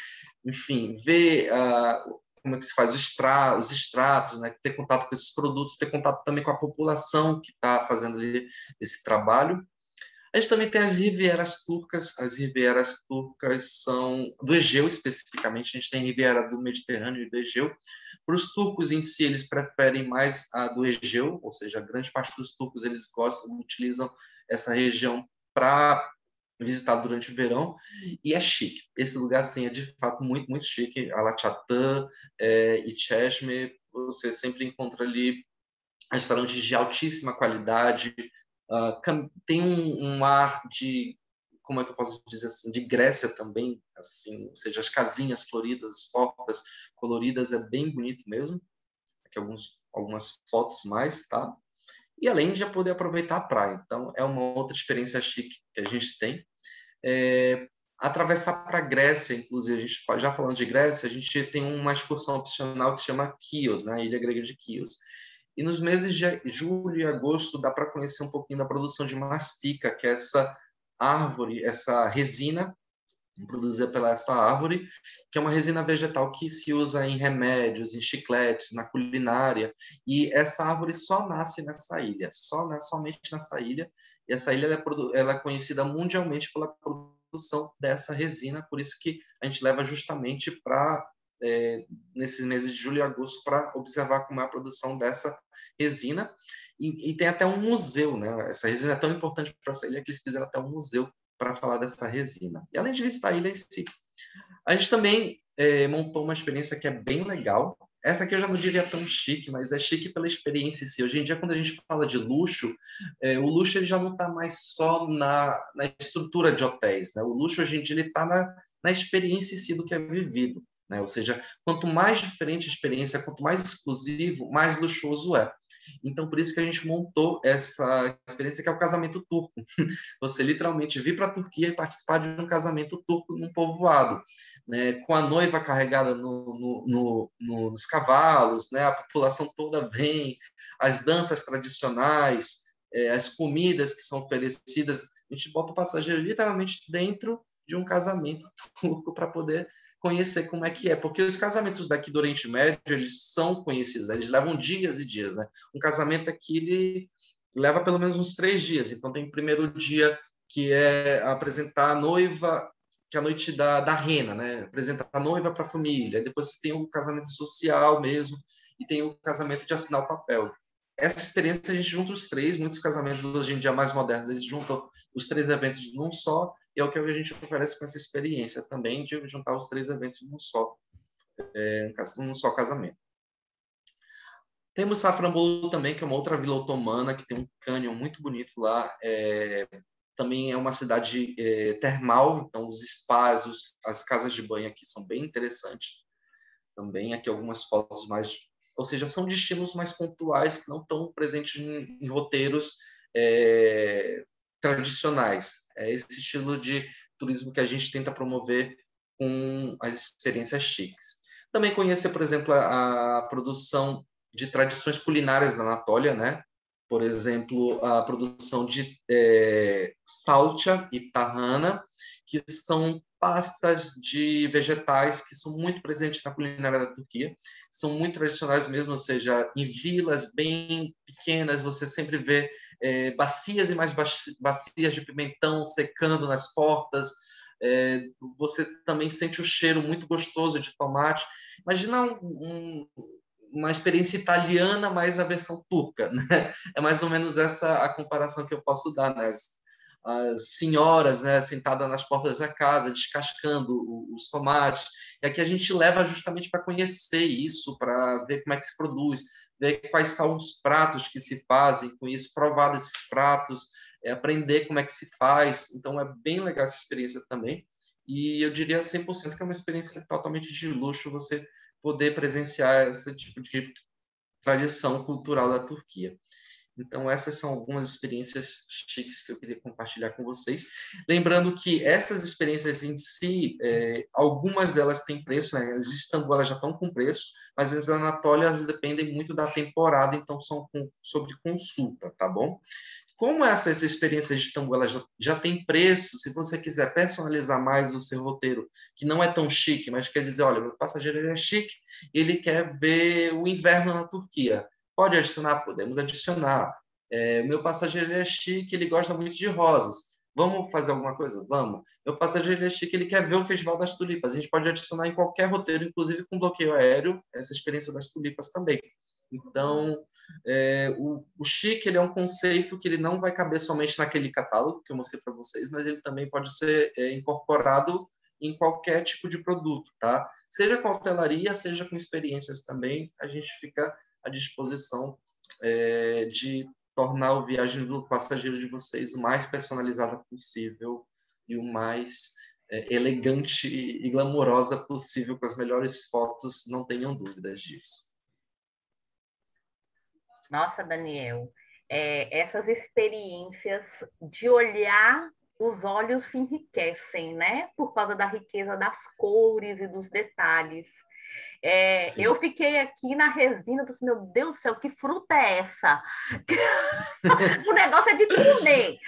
enfim, ver como é que se faz os extratos, né? Ter contato com esses produtos, ter contato também com a população que está fazendo esse trabalho. A gente também tem as rivieras turcas. As rivieras turcas são do Egeu, especificamente. A gente tem a riviera do Mediterrâneo e do Egeu. Para os turcos em si, eles preferem mais a do Egeu, ou seja, a grande parte dos turcos eles utilizam essa região para visitar durante o verão, e é chique. Esse lugar, assim, é de fato muito, muito chique. Alaçatı e Çeşme, você sempre encontra ali restaurantes de altíssima qualidade, tem um ar de, como é que eu posso dizer assim, de Grécia também, assim, ou seja, as casinhas floridas, as portas coloridas, é bem bonito mesmo. Aqui algumas fotos mais, tá? E além de já poder aproveitar a praia. Então, é uma outra experiência chique que a gente tem. Atravessar para a Grécia, inclusive, a gente já falando de Grécia, a gente tem uma excursão opcional que se chama Chios, né? A ilha grega de Chios. E nos meses de julho e agosto dá para conhecer um pouquinho da produção de mastica, que é essa árvore, essa resina produzida pela essa árvore, que é uma resina vegetal que se usa em remédios, em chicletes, na culinária, e essa árvore só nasce nessa ilha, somente nessa ilha, e essa ilha ela é conhecida mundialmente pela produção dessa resina, por isso que a gente leva justamente para nesses meses de julho e agosto para observar como é a produção dessa resina, e tem até um museu, né? Essa resina é tão importante para essa ilha que eles fizeram até um museu para falar dessa resina. E além de visitar a ilha em si, a gente também montou uma experiência que é bem legal, essa aqui eu já não diria tão chique, mas é chique pela experiência em si. Hoje em dia, quando a gente fala de luxo, o luxo ele já não está mais só na estrutura de hotéis, né? O luxo hoje em dia ele está na experiência em si do que é vivido, né? Ou seja, quanto mais diferente a experiência, quanto mais exclusivo, mais luxuoso é. Então, por isso que a gente montou essa experiência que é o casamento turco. Você literalmente vir para a Turquia e participar de um casamento turco num povoado, né, com a noiva carregada nos cavalos, né, a população toda vem, as danças tradicionais, as comidas que são oferecidas, a gente bota o passageiro literalmente dentro de um casamento turco para poder conhecer como é que é, porque os casamentos daqui do Oriente Médio, eles são conhecidos, eles levam dias e dias, né? Um casamento aqui, ele leva pelo menos uns 3 dias, então tem o primeiro dia que é apresentar a noiva, que é a noite da rena, né? Apresentar a noiva para a família, depois você tem o casamento social mesmo, e tem o casamento de assinar o papel. Essa experiência a gente junta os três, muitos casamentos hoje em dia mais modernos, eles juntam os 3 eventos num só, e é o que a gente oferece com essa experiência também, de juntar os 3 eventos num só casamento. Temos Safranbolu também, que é uma outra vila otomana, que tem um cânion muito bonito lá. Também é uma cidade termal, então os spas, as casas de banho aqui são bem interessantes. Também aqui algumas fotos mais... Ou seja, são destinos mais pontuais que não estão presentes em roteiros tradicionais. É esse estilo de turismo que a gente tenta promover com as experiências chiques. Também conhecer, por exemplo, a produção de tradições culinárias da Anatólia, né? Por exemplo, a produção de salça e tahana, que são pastas de vegetais que são muito presentes na culinária da Turquia, são muito tradicionais mesmo, ou seja, em vilas bem pequenas você sempre vê bacias e mais bacias de pimentão secando nas portas, você também sente o cheiro muito gostoso de tomate. Imagina uma experiência italiana, mas a versão turca, né? É mais ou menos essa a comparação que eu posso dar, né? As senhoras, né, sentadas nas portas da casa, descascando os tomates. E aqui a gente leva justamente para conhecer isso, para ver como é que se produz, ver quais são os pratos que se fazem com isso, provar desses pratos, aprender como é que se faz. Então, é bem legal essa experiência também. E eu diria 100% que é uma experiência totalmente de luxo você poder presenciar esse tipo de tradição cultural da Turquia. Então, essas são algumas experiências chiques que eu queria compartilhar com vocês. Lembrando que essas experiências em si, algumas delas têm preço, né? As de Istambul elas já estão com preço, mas as da Anatólia elas dependem muito da temporada, então são sobre consulta, tá bom? Como essas experiências de Istambul elas já têm preço, se você quiser personalizar mais o seu roteiro, que não é tão chique, mas quer dizer, olha, meu passageiro ele é chique, ele quer ver o inverno na Turquia. Pode adicionar? Podemos adicionar. Meu passageiro ele é chique, ele gosta muito de rosas. Vamos fazer alguma coisa? Vamos. Meu passageiro ele é chique, ele quer ver o Festival das Tulipas. A gente pode adicionar em qualquer roteiro, inclusive com bloqueio aéreo, essa experiência das tulipas também. Então, o chique ele é um conceito que ele não vai caber somente naquele catálogo que eu mostrei para vocês, mas ele também pode ser incorporado em qualquer tipo de produto, tá? Seja com hotelaria, seja com experiências também, a gente fica à disposição de tornar a viagem do passageiro de vocês o mais personalizada possível e o mais elegante e glamourosa possível, com as melhores fotos, não tenham dúvidas disso. Nossa, Daniel, essas experiências de olhar, os olhos se enriquecem, né? Por causa da riqueza das cores e dos detalhes. Eu fiquei aqui na resina dos, meu Deus do céu, que fruta é essa? O negócio é de comer.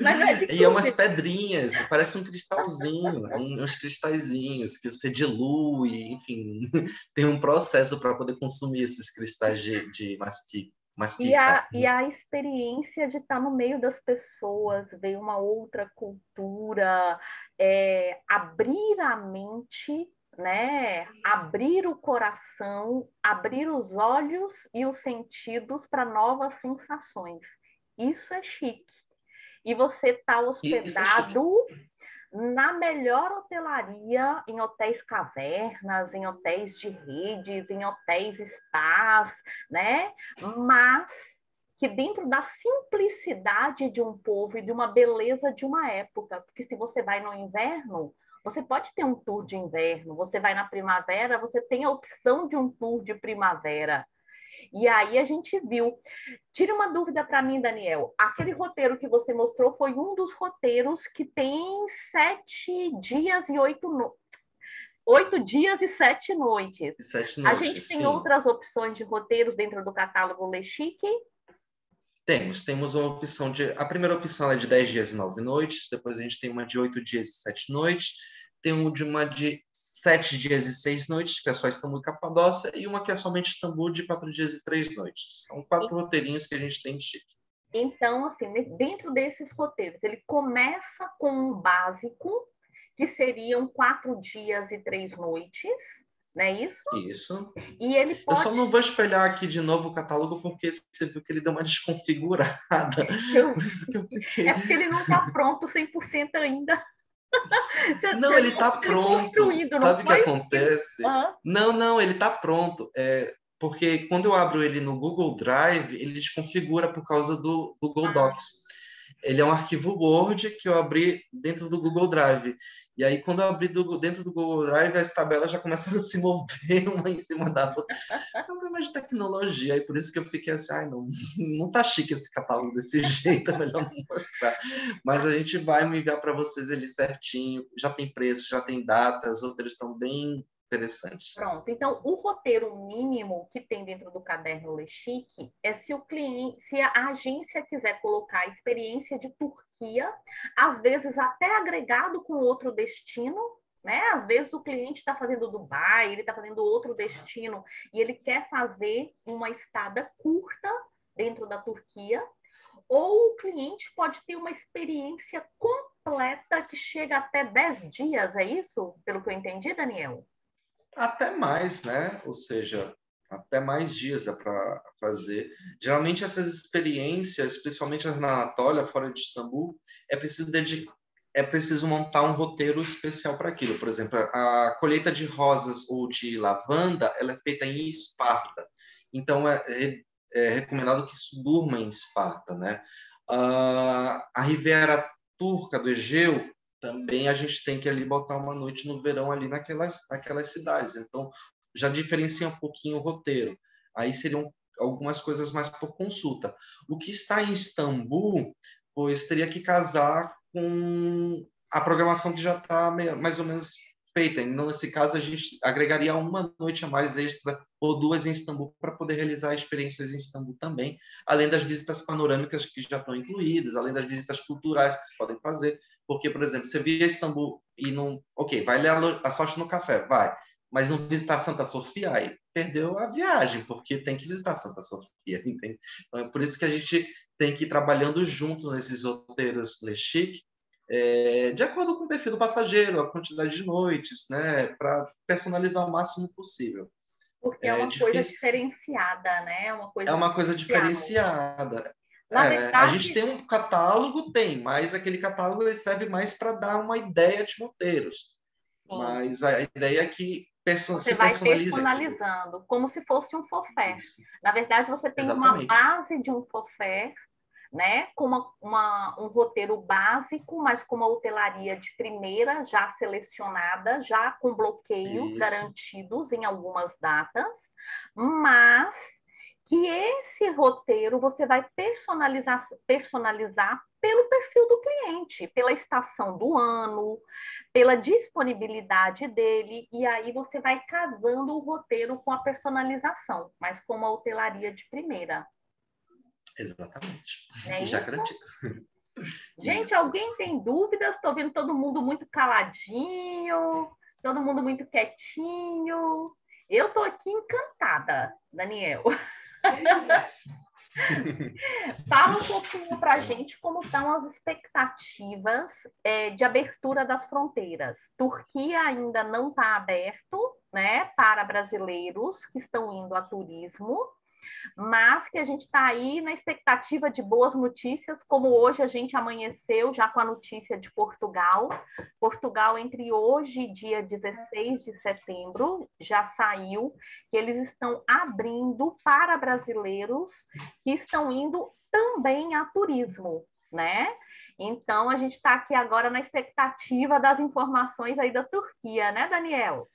Mas não é de comer. E é umas pedrinhas, parece um cristalzinho, uns cristalzinhos que você dilui, enfim, tem um processo para poder consumir esses cristais de mastica. E a experiência de estar no meio das pessoas, ver uma outra cultura, abrir a mente, né? Abrir o coração, abrir os olhos e os sentidos para novas sensações. Isso é chique. E você está hospedado na melhor hotelaria, em hotéis cavernas, em hotéis de redes, em hotéis spas, né? Mas que dentro da simplicidade de um povo e de uma beleza de uma época, porque se você vai no inverno, você pode ter um tour de inverno, você vai na primavera, você tem a opção de um tour de primavera. E aí a gente viu. Tira uma dúvida para mim, Daniel. Aquele roteiro que você mostrou foi um dos roteiros que tem 7 dias e 8 dias e 7 noites. E 7 A gente noites, tem sim. outras opções de roteiros dentro do catálogo Le Chic? Temos uma opção de... A primeira opção é de 10 dias e 9 noites, depois a gente tem uma de 8 dias e 7 noites, tem uma de 7 dias e 6 noites, que é só Istambul e Capadócia, e uma que é somente Istambul, de 4 dias e 3 noites. São 4 roteirinhos que a gente tem de chique. Então, assim, dentro desses roteiros, ele começa com um básico, que seriam 4 dias e 3 noites, não é isso? Isso. E ele Eu pode... só não vou espelhar aqui de novo o catálogo, porque você viu que ele deu uma desconfigurada. Por isso que eu É fiquei... porque ele não está pronto 100% ainda. Não, ele está Ele pronto. construído, não Sabe o que foi? acontece? Uhum. Não, ele está pronto. Porque quando eu abro ele no Google Drive, ele desconfigura por causa do Google Docs. Ele é um arquivo Word que eu abri dentro do Google Drive. E aí, quando eu abri dentro do Google Drive, as tabelas já começaram a se mover uma em cima da outra. Não tem mais de tecnologia. Aí por isso que eu fiquei assim, ai, não tá chique esse catálogo desse jeito, é melhor não mostrar. Mas a gente vai enviar para vocês ele certinho. Já tem preço, já tem data, os roteiros estão bem interessantes. Pronto. Então, o roteiro mínimo que tem dentro do caderno Le Chic é se o cliente, se a agência quiser colocar a experiência de Turquia, às vezes até agregado com outro destino, né? Às vezes o cliente está fazendo Dubai, ele está fazendo outro destino e ele quer fazer uma estada curta dentro da Turquia, ou o cliente pode ter uma experiência completa que chega até 10 dias, é isso? Pelo que eu entendi, Daniel? Até mais, né? Ou seja, até mais dias dá para fazer. Geralmente essas experiências, principalmente as na Anatólia, fora de Istambul, é preciso montar um roteiro especial para aquilo. Por exemplo, a colheita de rosas ou de lavanda, ela é feita em Esparta. Então é recomendado que se durma em Esparta, né? A Riviera Turca do Egeu também a gente tem que ali botar uma noite no verão ali naquelas cidades. Então, já diferencia um pouquinho o roteiro. Aí seriam algumas coisas mais por consulta. O que está em Istambul, pois teria que casar com a programação que já está mais ou menos feita. Então, nesse caso, a gente agregaria uma noite a mais extra ou duas em Istambul para poder realizar experiências em Istambul também, além das visitas panorâmicas que já estão incluídas, além das visitas culturais que se podem fazer. Porque, por exemplo, você via Istambul e não... Ok, vai ler a sorte no café, vai. Mas não visitar Santa Sofia, aí perdeu a viagem, porque tem que visitar Santa Sofia, entende? Então, é por isso que a gente tem que ir trabalhando junto nesses roteiros Le Chic, de acordo com o perfil do passageiro, a quantidade de noites, né, para personalizar o máximo possível. Porque é É uma coisa difícil, diferenciada, né? É uma é coisa uma coisa especial. diferenciada. Na A gente verdade, tem um catálogo, mas aquele catálogo ele serve mais para dar uma ideia de roteiros. sim, Mas a ideia é que você se vai personalize aquilo. personalizando, como se fosse um forfait. Isso, Na verdade, você tem uma exatamente. base de um forfait, né? Com um roteiro básico, mas com uma hotelaria de primeira já selecionada, já com bloqueios Isso, garantidos em algumas datas, mas que esse roteiro você vai personalizar pelo perfil do cliente, pela estação do ano, pela disponibilidade dele, e aí você vai casando o roteiro com a personalização, mas com uma hotelaria de primeira. exatamente. Não é E já isso? garantido. Gente, Isso. alguém tem dúvidas? Estou vendo todo mundo muito caladinho, todo mundo muito quietinho. Eu estou aqui encantada, Daniel. Fala um pouquinho para a gente como estão as expectativas de abertura das fronteiras. Turquia ainda não está aberto, né, para brasileiros que estão indo a turismo. mas que a gente está aí na expectativa de boas notícias, como hoje a gente amanheceu já com a notícia de Portugal. Portugal, entre hoje e dia 16 de setembro, já saiu que eles estão abrindo para brasileiros que estão indo também a turismo, né? Então, a gente está aqui agora na expectativa das informações aí da Turquia, né, Daniel?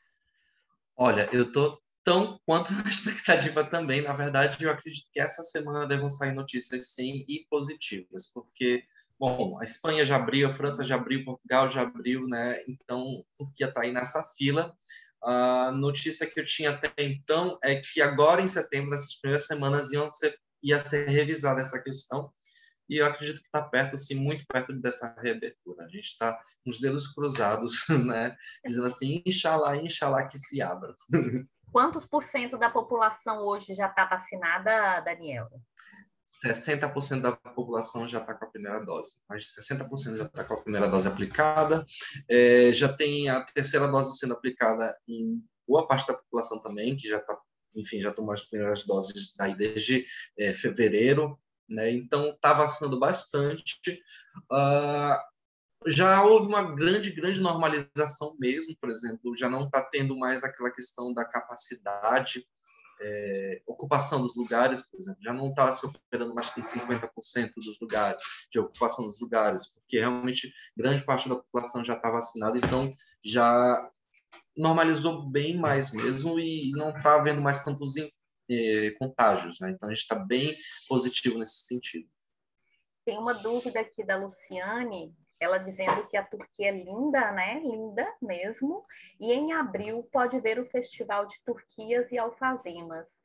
Olha, eu estou tão quanto na expectativa também. Na verdade, eu acredito que essa semana devem sair notícias sim e positivas, porque, bom, a Espanha já abriu, a França já abriu, Portugal já abriu, né? Então, a Turquia está aí nessa fila. A notícia que eu tinha até então é que agora em setembro, nessas primeiras semanas, ia ser revisada essa questão. E eu acredito que está perto, assim, muito perto dessa reabertura. A gente está com os dedos cruzados, né? Dizendo assim, Inxalá que se abra. Quantos por cento da população hoje já está vacinada, Daniel? 60% da população já está com a primeira dose. Mais de 60% já está com a primeira dose aplicada. Já tem a terceira dose sendo aplicada em boa parte da população também, que já está, enfim, já tomou as primeiras doses daí desde fevereiro, né? Então, está vacinando bastante. Já houve uma grande normalização mesmo, por exemplo, já não está tendo mais aquela questão da capacidade, ocupação dos lugares, por exemplo, já não está se operando mais com 50% dos lugares, de ocupação dos lugares, porque realmente grande parte da população já está vacinada, então já normalizou bem mais mesmo e não está havendo mais tantos contágios, né? Então a gente está bem positivo nesse sentido. Tem uma dúvida aqui da Luciane, ela dizendo que a Turquia é linda, né? Linda mesmo. E em abril pode ver o Festival de Turquias e Alfazemas.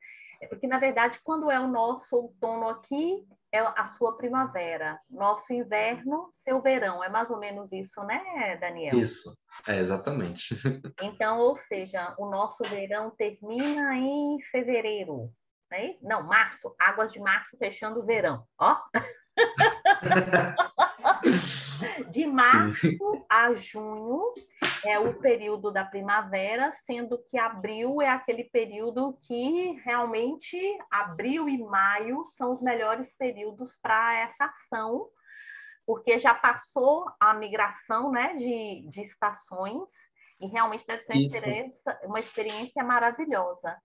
Porque, na verdade, quando é o nosso outono aqui, é a sua primavera. Nosso inverno, seu verão. É mais ou menos isso, né, Daniel? Isso, exatamente. Então, ou seja, o nosso verão termina em fevereiro, né? Não, março. Águas de março fechando o verão. Ó! De março a junho é o período da primavera, sendo que abril é aquele período que realmente abril e maio são os melhores períodos para essa ação, porque já passou a migração, né, de estações e realmente deve ser uma experiência maravilhosa.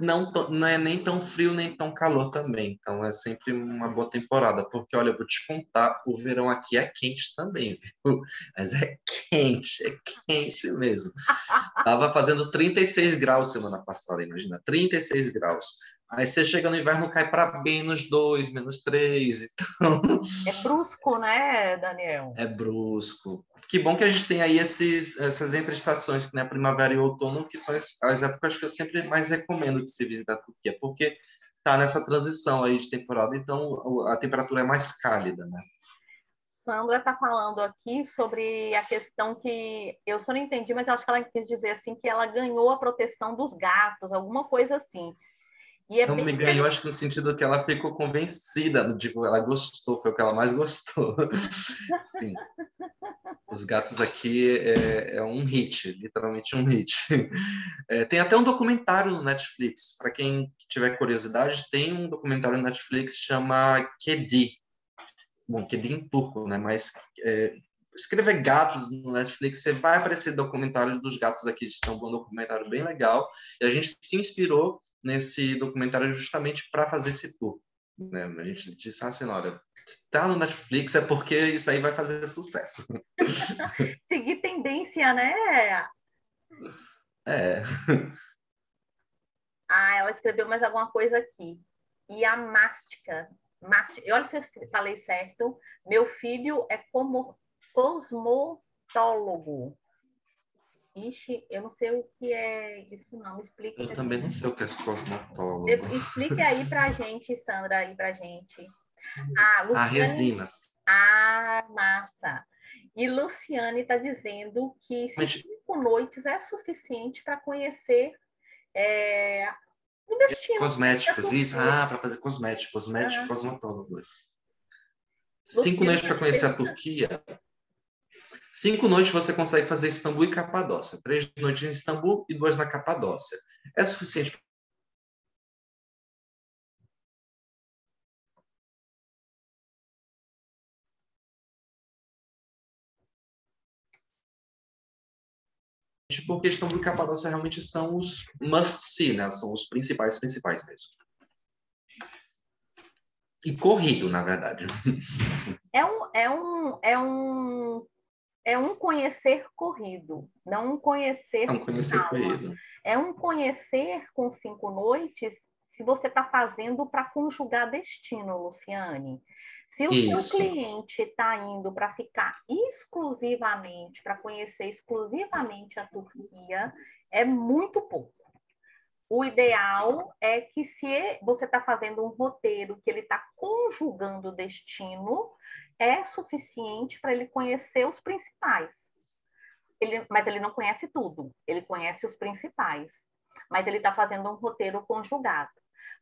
Não é nem tão frio nem tão calor também, então é sempre uma boa temporada, porque olha, eu vou te contar, o verão aqui é quente também, viu? Mas é quente mesmo. Tava fazendo 36 graus semana passada, imagina, 36 graus. Aí você chega no inverno, cai para -2, -3, então... É brusco, né, Daniel? É brusco. Que bom que a gente tem aí essas entre-estações, que, né, a primavera e o outono, que são as épocas que eu sempre mais recomendo que você visite a Turquia, porque tá nessa transição aí de temporada, então a temperatura é mais cálida, né? Sandra está falando aqui sobre a questão que eu só não entendi, mas eu acho que ela quis dizer assim que ela ganhou a proteção dos gatos, alguma coisa assim. E é Não bem me ganhou, acho que no sentido que ela ficou convencida, tipo, ela gostou, foi o que ela mais gostou. Sim. Os gatos aqui é um hit, literalmente um hit. Tem até um documentário no Netflix. Para quem tiver curiosidade, tem um documentário no Netflix que chama Kedi. Bom, Kedi em turco, né? Mas escrever gatos no Netflix, você vai aparecer documentário dos gatos aqui de Istambul, um documentário bem legal. E a gente se inspirou nesse documentário justamente para fazer esse tour. Né? A gente disse assim, olha, se tá no Netflix é porque isso aí vai fazer sucesso. Seguir tendência, né? É. Ela escreveu mais alguma coisa aqui. E a mástica. Olha se eu falei certo. Meu filho é como cosmotólogo. Ixi, eu não sei o que é isso, não. Explica. Eu também não sei o que é cosmotólogo. Explique aí pra gente, Sandra, aí pra gente. Luciane... Resinas. Massa. E Luciane está dizendo que se 5 noites é suficiente para conhecer o destino. Cosméticos, isso? Para fazer cosméticos, cosmetólogos. 5 noites para conhecer a Turquia. 5 noites você consegue fazer Istambul e Capadócia. 3 noites em Istambul e 2 na Capadócia. É suficiente porque Istambul e Capadócia realmente são os must-see, né? São os principais mesmo. E corrido, na verdade. É um conhecer corrido, não um conhecer É um conhecer calma. corrido. É um conhecer com 5 noites se você está fazendo para conjugar destino, Luciane. Se o seu cliente está indo para ficar exclusivamente, para conhecer exclusivamente a Turquia, é muito pouco. O ideal é que se você está fazendo um roteiro que ele está conjugando o destino, é suficiente para ele conhecer os principais. Mas ele não conhece tudo, ele conhece os principais. Mas ele está fazendo um roteiro conjugado.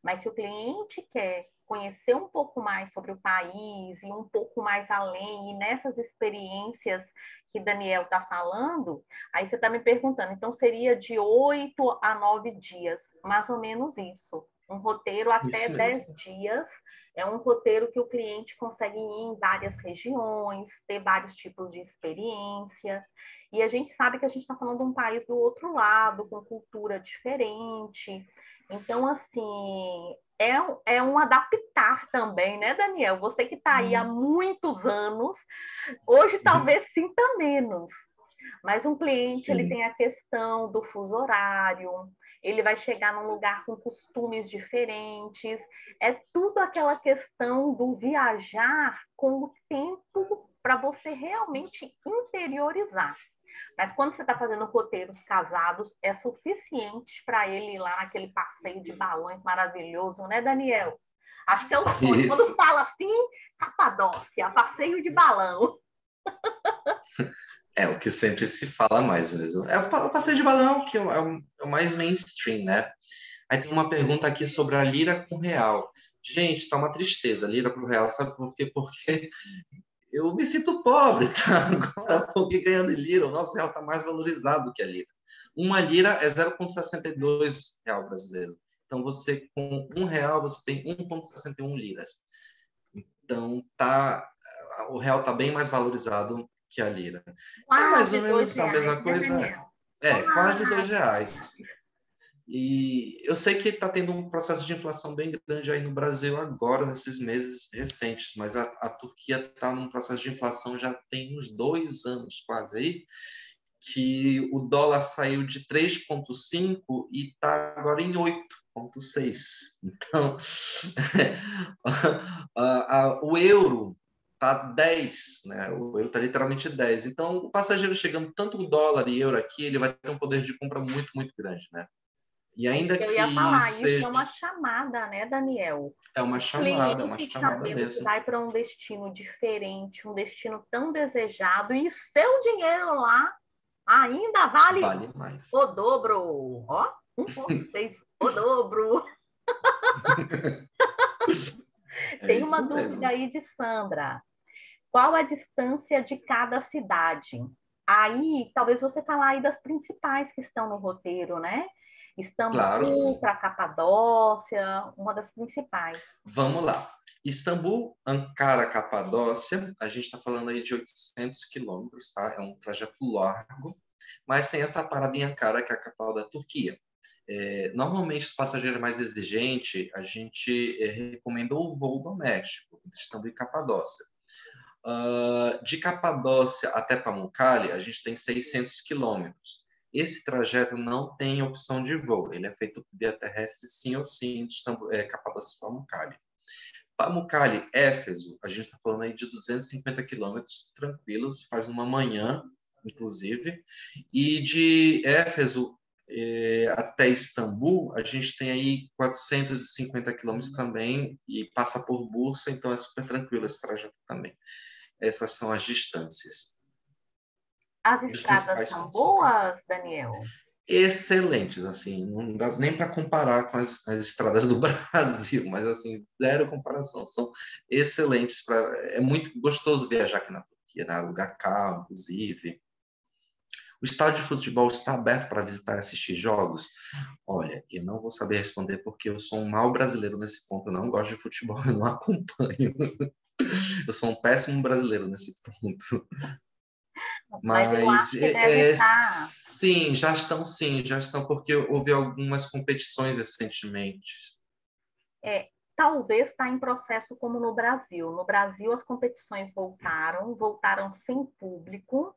Mas se o cliente quer conhecer um pouco mais sobre o país e um pouco mais além, e nessas experiências que Daniel está falando, aí você está me perguntando, então seria de 8 a 9 dias, mais ou menos isso. Um roteiro até 10 dias, é um roteiro que o cliente consegue ir em várias regiões, ter vários tipos de experiência, e a gente sabe que a gente está falando de um país do outro lado, com cultura diferente. Então, assim, é um adaptar também, né, Daniel? Você que está aí há muitos anos, hoje talvez sinta menos. Mas um cliente, ele tem a questão do fuso horário, ele vai chegar num lugar com costumes diferentes, é tudo aquela questão do viajar com o tempo para você realmente interiorizar. Mas quando você está fazendo roteiros casados, é suficiente para ele ir lá naquele passeio de balões maravilhoso, né, Daniel? Acho que é o sonho. Isso. Quando fala assim, Capadócia, passeio de balão. É o que sempre se fala mais mesmo. É o passeio de balão que é o mais mainstream, né? Aí tem uma pergunta aqui sobre a lira com real. Gente, tá uma tristeza, lira pro real, sabe por quê? Porque eu me sinto pobre, tá? Agora, porque ganhando em lira, o nosso real tá mais valorizado que a lira. Uma lira é 0,62 real brasileiro. Então, você, com R$1, você tem 1,61 liras. Então, o real tá bem mais valorizado que a lira. Quase é mais ou menos a R$2, mesma coisa. né, Quase R$2. E eu sei que está tendo um processo de inflação bem grande aí no Brasil agora, nesses meses recentes, mas a Turquia está num processo de inflação já tem uns 2 anos quase aí, que o dólar saiu de 3,5 e está agora em 8,6. Então, o euro está 10, né? O euro está literalmente 10. Então, o passageiro chegando tanto o dólar e euro aqui, ele vai ter um poder de compra muito, muito grande, né? E ainda eu ia que falar, isso seja... é uma chamada, né, Daniel? É uma chamada Sabendo que mesmo. vai para um destino diferente, um destino tão desejado, e seu dinheiro lá ainda vale mais. O dobro. Ó, 1,6, o dobro. Tem uma dúvida aí de Sandra. Qual a distância de cada cidade? Aí, talvez você falar aí das principais que estão no roteiro, né? Istambul para Capadócia, uma das principais. Vamos lá. Istambul, Ankara, Capadócia, a gente está falando aí de 800 quilômetros, tá? É um trajeto largo, mas tem essa parada em Ankara, que é a capital da Turquia. Normalmente, se o passageiro é mais exigente, a gente recomenda o voo doméstico, entre Istambul e Capadócia. De Capadócia até Pamukkale, a gente tem 600 quilômetros. Esse trajeto não tem opção de voo, ele é feito via terrestre sim ou sim, de Capadócia e Pamukkale. Pamukkale, Éfeso, a gente está falando aí de 250 quilômetros tranquilos, faz uma manhã, inclusive, e de Éfeso até Istambul, a gente tem aí 450 quilômetros também, e passa por Bursa, então é super tranquilo esse trajeto também. Essas são as distâncias. As estradas são boas, Daniel? Excelentes, assim, não dá nem para comparar com as estradas do Brasil, mas assim, zero comparação, são excelentes, é muito gostoso viajar aqui na Turquia, né? Alugar carro, inclusive. O estádio de futebol está aberto para visitar e assistir jogos? Olha, eu não vou saber responder porque eu sou um mau brasileiro nesse ponto, eu não gosto de futebol, eu não acompanho. Eu sou um péssimo brasileiro nesse ponto. Mas eu Mas, acho que deve estar. sim, já estão, porque houve algumas competições recentemente. Talvez está em processo como no Brasil. No Brasil, as competições voltaram sem público,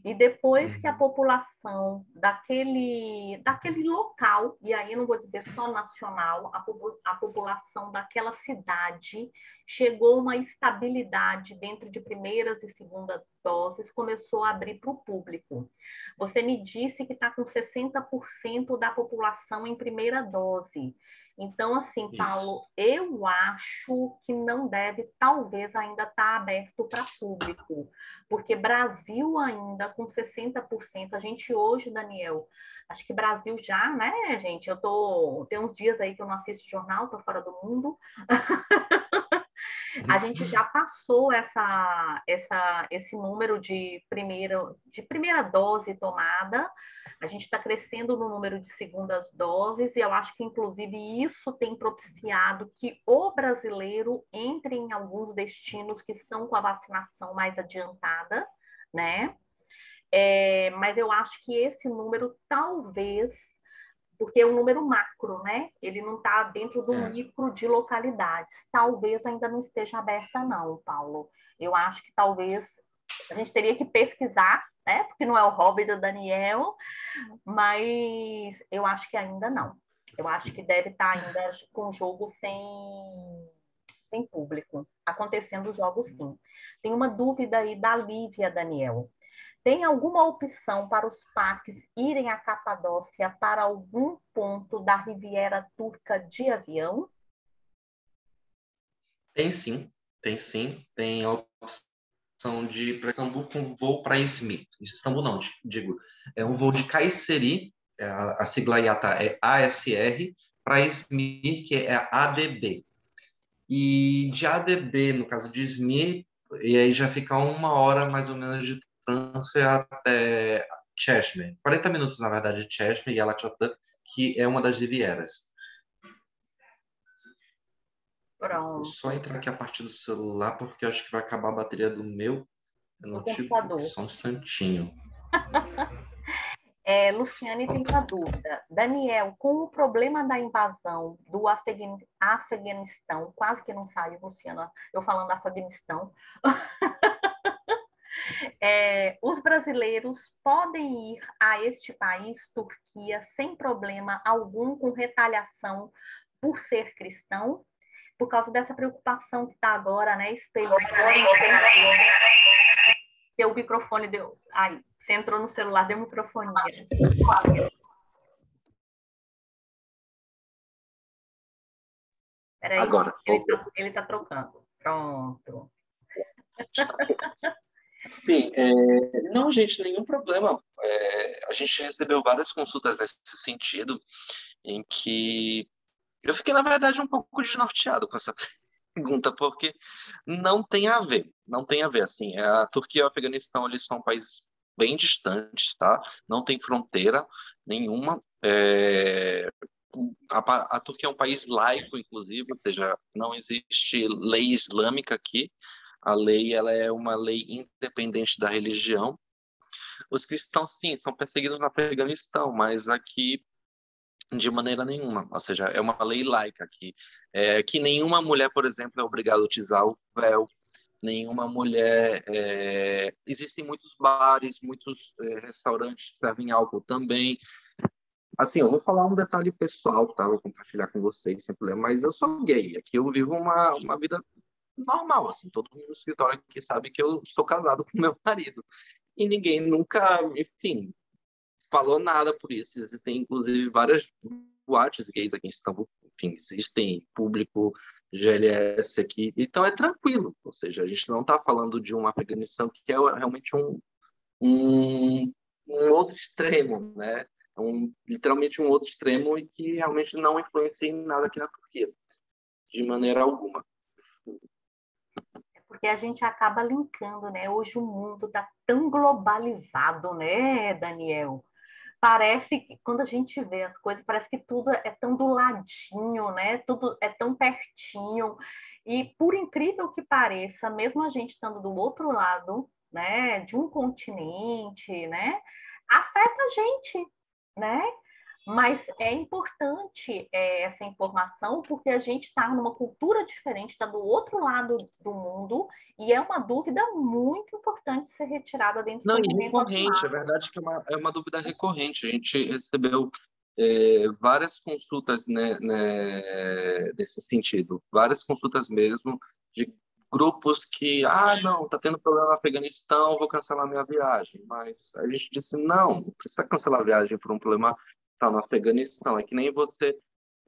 e depois que a Uhum. população daquele local, e aí eu não vou dizer só nacional, a população daquela cidade chegou a uma estabilidade dentro de primeiras e segundas doses, começou a abrir para o público. Você me disse que está com 60% da população em primeira dose. Então, assim, Isso. Paulo, eu acho que não deve, talvez ainda estar aberto para público, porque Brasil ainda com 60%, a gente hoje, Daniel, acho que Brasil já, né, gente? Tem uns dias aí que eu não assisto jornal, tô fora do mundo. A gente já passou esse número de primeira dose tomada, a gente está crescendo no número de segundas doses, e eu acho que, inclusive, isso tem propiciado que o brasileiro entre em alguns destinos que estão com a vacinação mais adiantada, né? Mas eu acho que esse número talvez, porque é um número macro, né? Ele não está dentro do É. micro de localidades. Talvez ainda não esteja aberta, não, Paulo. Eu acho que talvez a gente teria que pesquisar, né? Porque não é o hobby do Daniel, mas eu acho que ainda não. Eu acho que deve estar ainda com o jogo sem público. Acontecendo os jogos, sim. Tem uma dúvida aí da Lívia, Daniel. Tem alguma opção para os parques irem à Capadócia para algum ponto da Riviera Turca de avião? Tem sim, tem sim. Tem a opção de ir para Istambul com voo para Izmir. Istambul não, digo. É um voo de Kayseri, a sigla IATA é ASR, para Izmir, que é ADB. E de ADB, no caso de Izmir, e aí já fica 1 hora mais ou menos de transfer até Cheshme. 40 minutos, na verdade, de Cheshme e Alachotã, que é uma das Rivieras. Vou só Pronto, entrar aqui a partir do celular, porque eu acho que vai acabar a bateria do meu no notebook. computador. Só um instantinho. Luciane tem uma dúvida. Daniel, com o problema da invasão do Afeganistão, quase que não saiu, Luciana, eu falando Afeganistão, os brasileiros podem ir a este país, Turquia, sem problema algum, com retaliação por ser cristão, por causa dessa preocupação que está agora, né, espelhando. Seu microfone deu. Ai, você entrou no celular, deu microfonia. Peraí, Agora, voltou. ele tá trocando. Pronto. Sim, não, gente, nenhum problema. A gente recebeu várias consultas nesse sentido, em que eu fiquei, na verdade, um pouco desnorteado com essa pergunta, porque não tem a ver, não tem a ver, assim, a Turquia e o Afeganistão, eles são países bem distantes, tá? Não tem fronteira nenhuma. A Turquia é um país laico, inclusive, ou seja, não existe lei islâmica aqui. A lei, ela é uma lei independente da religião. Os cristãos, sim, são perseguidos no Afeganistão, mas aqui de maneira nenhuma. Ou seja, é uma lei laica aqui. Que nenhuma mulher, por exemplo, é obrigada a utilizar o véu. Nenhuma mulher. Existem muitos bares, muitos restaurantes que servem álcool também. Assim, eu vou falar um detalhe pessoal, tá? Vou compartilhar com vocês sem problema, mas eu sou gay. Aqui eu vivo uma vida normal, assim. Todo mundo no escritório aqui sabe que eu sou casado com meu marido. E ninguém nunca, enfim, falou nada por isso. Existem, inclusive, várias boates gays aqui em Istambul. Enfim, existem público GLS aqui. Então é tranquilo. Ou seja, a gente não está falando de um Afeganistão que é realmente um, um outro extremo, né? Literalmente um outro extremo e que realmente não influencia em nada aqui na Turquia, de maneira alguma. Porque a gente acaba linkando, né? Hoje o mundo está tão globalizado, né, Daniel? Parece que quando a gente vê as coisas, parece que tudo é tão do ladinho, né? Tudo é tão pertinho. E por incrível que pareça, mesmo a gente estando do outro lado, né, de um continente, né, afeta a gente, né? Mas é importante essa informação porque a gente está numa cultura diferente, está do outro lado do mundo e é uma dúvida muito importante ser retirada dentro Não, do e momento recorrente, é atual. verdade que é uma dúvida recorrente. A gente recebeu várias consultas, nesse sentido, várias consultas mesmo de grupos que, não, está tendo problema no Afeganistão, vou cancelar minha viagem. Mas a gente disse, não precisa cancelar a viagem por um problema que está no Afeganistão. É que nem você,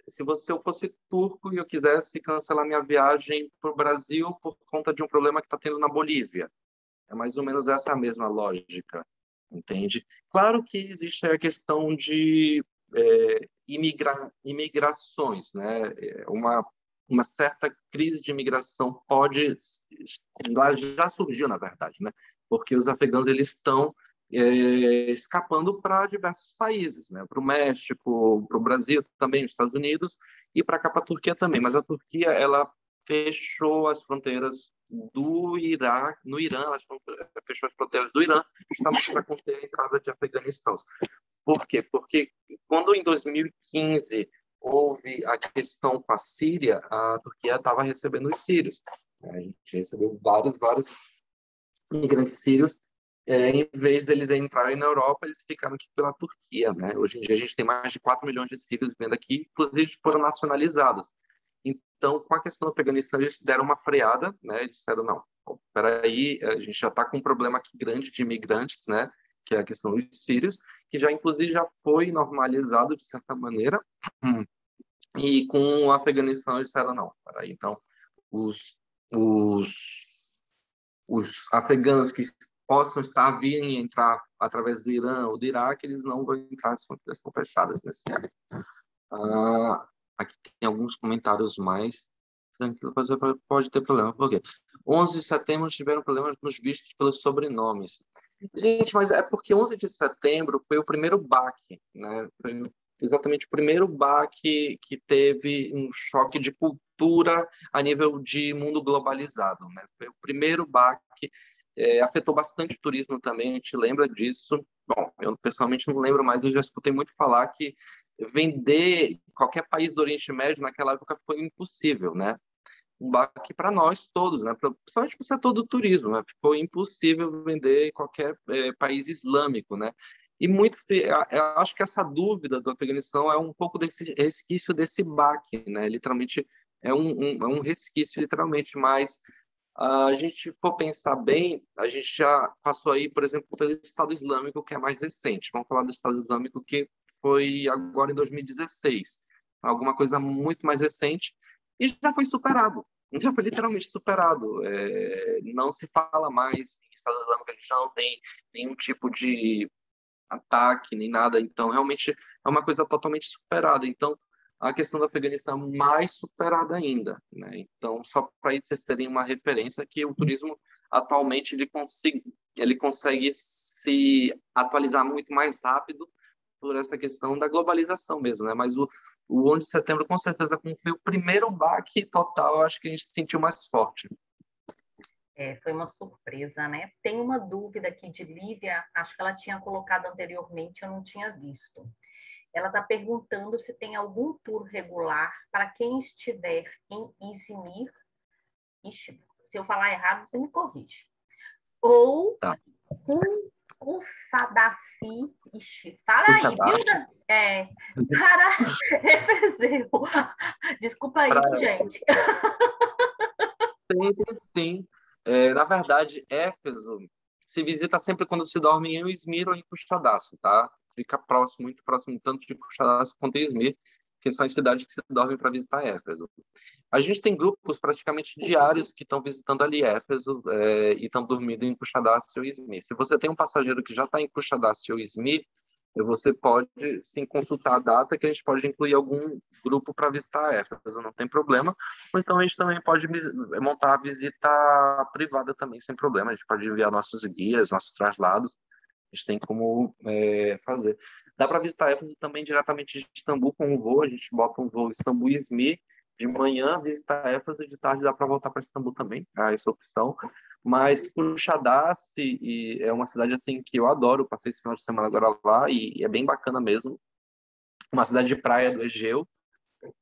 se eu fosse turco e eu quisesse cancelar minha viagem para o Brasil por conta de um problema que está tendo na Bolívia. É mais ou menos essa mesma lógica, entende? Claro que existe a questão de imigrações, né? Uma certa crise de imigração pode, lá já surgiu, na verdade, né? Porque os afegãos eles estão escapando para diversos países, né? Para o México, para o Brasil também, os Estados Unidos e para cá para a Turquia também. Mas a Turquia ela fechou as fronteiras do Iraque, no Irã, ela fechou as fronteiras do Irã justamente para conter a entrada de afeganistãos. Por quê? Porque quando em 2015 houve a questão com a Síria, a Turquia estava recebendo os sírios. A gente recebeu vários imigrantes sírios. Em vez deles entrarem na Europa, eles ficaram aqui pela Turquia, né? Hoje em dia a gente tem mais de 4 milhões de sírios vivendo aqui, inclusive foram nacionalizados. Então, com a questão do Afeganistão, eles deram uma freada, né? Eles disseram, não, espera aí, a gente já está com um problema aqui grande de imigrantes, né? Que é a questão dos sírios, que já, inclusive, já foi normalizado de certa maneira. E com o Afeganistão, eles disseram, não, espera aí, então, os, os afegãos que possam estar vindo e entrar através do Irã ou do Iraque, eles não vão entrar, as fronteiras estão fechadas nesse caso. Aqui tem alguns comentários mais. Tranquilo, pode ter problema. Por quê? 11 de setembro tiveram problemas nos vistos pelos sobrenomes. Gente, mas é porque 11 de setembro foi o primeiro baque, né? Foi exatamente o primeiro baque que teve um choque de cultura a nível de mundo globalizado, né? Foi o primeiro baque, afetou bastante o turismo também, a gente lembra disso. Bom, eu pessoalmente não lembro mais, eu já escutei muito falar que vender qualquer país do Oriente Médio naquela época foi impossível, né? Um baque para nós todos, né? Principalmente para o setor do turismo, né? Ficou impossível vender em qualquer país islâmico, né? E eu acho que essa dúvida do Afeganistão é um pouco desse resquício desse baque, né? Literalmente é um resquício, literalmente, mas a gente for pensar bem, a gente já passou aí, por exemplo, pelo Estado Islâmico, que é mais recente. Vamos falar do Estado Islâmico, que foi agora em 2016, alguma coisa muito mais recente, e já foi superado. Já foi literalmente superado. Não se fala mais em Estado Islâmico, a gente já não tem nenhum tipo de ataque, nem nada. Então, realmente, é uma coisa totalmente superada. Então, a questão do Afeganistão é mais superada ainda, né? Então, só para vocês terem uma referência, que o turismo atualmente ele consegue se atualizar muito mais rápido por essa questão da globalização mesmo, né? Mas o 11 de setembro, com certeza, como foi o primeiro baque total, acho que a gente se sentiu mais forte. Foi uma surpresa, né? Tem uma dúvida aqui de Lívia, acho que ela tinha colocado anteriormente, eu não tinha visto. Ela está perguntando se tem algum tour regular para quem estiver em Izmir. Ixi, se eu falar errado, você me corrige. Ou Tá. com Sadassi. Ixi, fala aí, viu? Para Efezeu. Desculpa aí, gente. Sim. Na verdade, Éfeso se visita sempre quando se dorme em Izmir ou em Kushadasi, tá? Fica próximo, muito próximo, tanto de Kushadasi quanto de Izmir, que são as cidades que se dormem para visitar Éfeso. A gente tem grupos praticamente diários que estão visitando ali Éfeso e estão dormindo em Kushadasi ou Izmir. Se você tem um passageiro que já está em Kushadasi ou Izmir, você pode sim consultar a data que a gente pode incluir algum grupo para visitar Éfeso, não tem problema. Ou então a gente também pode montar a visita privada também, sem problema. A gente pode enviar nossos guias, nossos traslados. A gente tem como fazer. Dá para visitar Éfeso também diretamente de Istambul com um voo. A gente bota um voo Istambul-Izmir de manhã, visitar Éfeso, de tarde dá para voltar para Istambul também. Essa opção. Mas Kuchadasse é uma cidade assim que eu adoro, passei esse final de semana agora lá e é bem bacana mesmo. Uma cidade de praia do Egeu.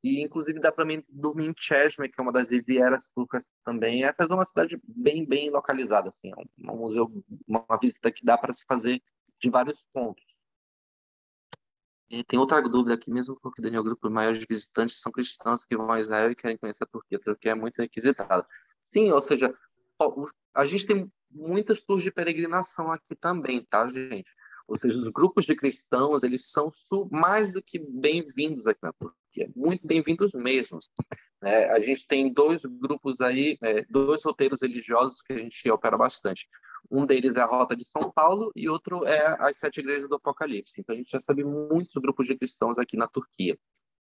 E, inclusive, dá para mim dormir em Cheshme, que é uma das rivieras turcas também. Éfeso é uma cidade bem localizada, assim. É um museu, uma visita que dá para se fazer de vários pontos. E tem outra dúvida aqui, mesmo porque o Daniel, o grupo maior de visitantes são cristãos que vão a Israel e querem conhecer a Turquia. A Turquia é muito requisitada. Sim, ou seja, a gente tem muitas tours de peregrinação aqui também, tá, gente? Ou seja, os grupos de cristãos, eles são mais do que bem-vindos aqui na Turquia. Muito bem-vindos mesmo, né? A gente tem dois grupos aí, dois roteiros religiosos que a gente opera bastante. Um deles é a Rota de São Paulo e outro é as Sete Igrejas do Apocalipse. Então a gente recebe muitos grupos de cristãos aqui na Turquia,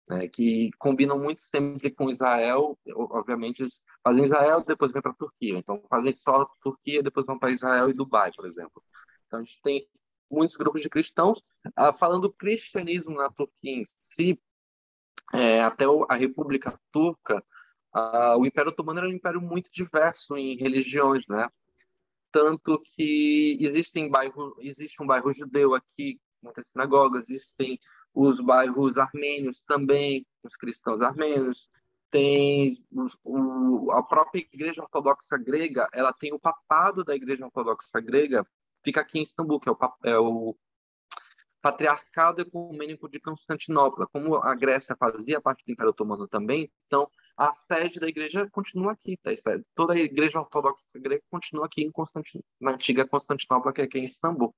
né, que combinam muito sempre com Israel. Obviamente eles fazem Israel, depois vêm para a Turquia. Então fazem só Turquia, depois vão para Israel e Dubai, por exemplo. Então a gente tem muitos grupos de cristãos. Falando do cristianismo na Turquia em si, até a República Turca, o Império Otomano era um império muito diverso em religiões, né? Tanto que existe um bairro judeu aqui, muitas sinagogas, existem os bairros armênios também, os cristãos armênios, tem a própria Igreja Ortodoxa Grega, ela tem o papado da Igreja Ortodoxa Grega, fica aqui em Istambul, que é o Patriarcado Ecumênico de Constantinopla. Como a Grécia fazia parte do Império Otomano também, então a sede da igreja continua aqui. Tá? Toda a igreja ortodoxa grega continua aqui na antiga Constantinopla, que é aqui em Istambul.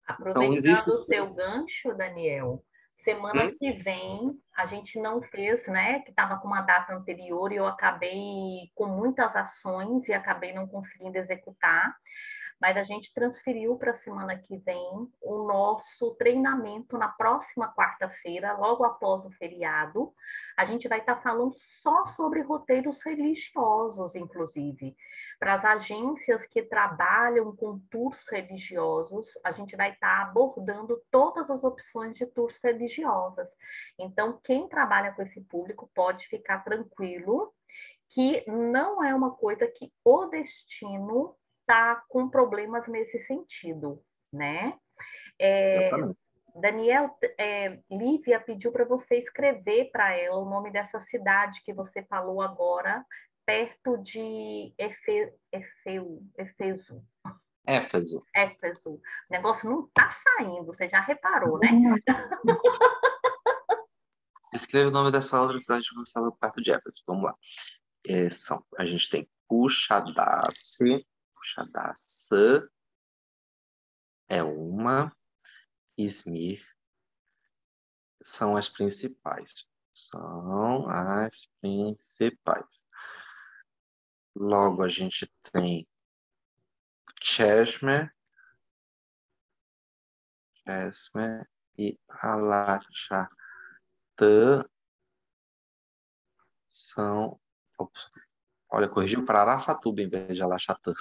Então, Aproveitando o seu gancho, Daniel, semana que vem a gente não fez, né? Que estava com uma data anterior e eu acabei com muitas ações e acabei não conseguindo executar. Mas a gente transferiu para a semana que vem o nosso treinamento na próxima quarta-feira, logo após o feriado. A gente vai estar falando só sobre roteiros religiosos, inclusive. Para as agências que trabalham com tours religiosos, a gente vai estar abordando todas as opções de tours religiosas. Então, quem trabalha com esse público pode ficar tranquilo que não é uma coisa que o destino está com problemas nesse sentido, né? Daniel, Lívia pediu para você escrever para ela o nome dessa cidade que você falou agora, perto de Éfeso. Éfeso. O negócio não está saindo, você já reparou, né? Escreva o nome dessa outra cidade que você estava perto de Éfeso. Vamos lá. A gente tem Kuchadasse é uma, Izmir são as principais. Logo, a gente tem Cheshme e Alachatã são... Olha, corrigiu para Araçatuba em vez de Alachatã.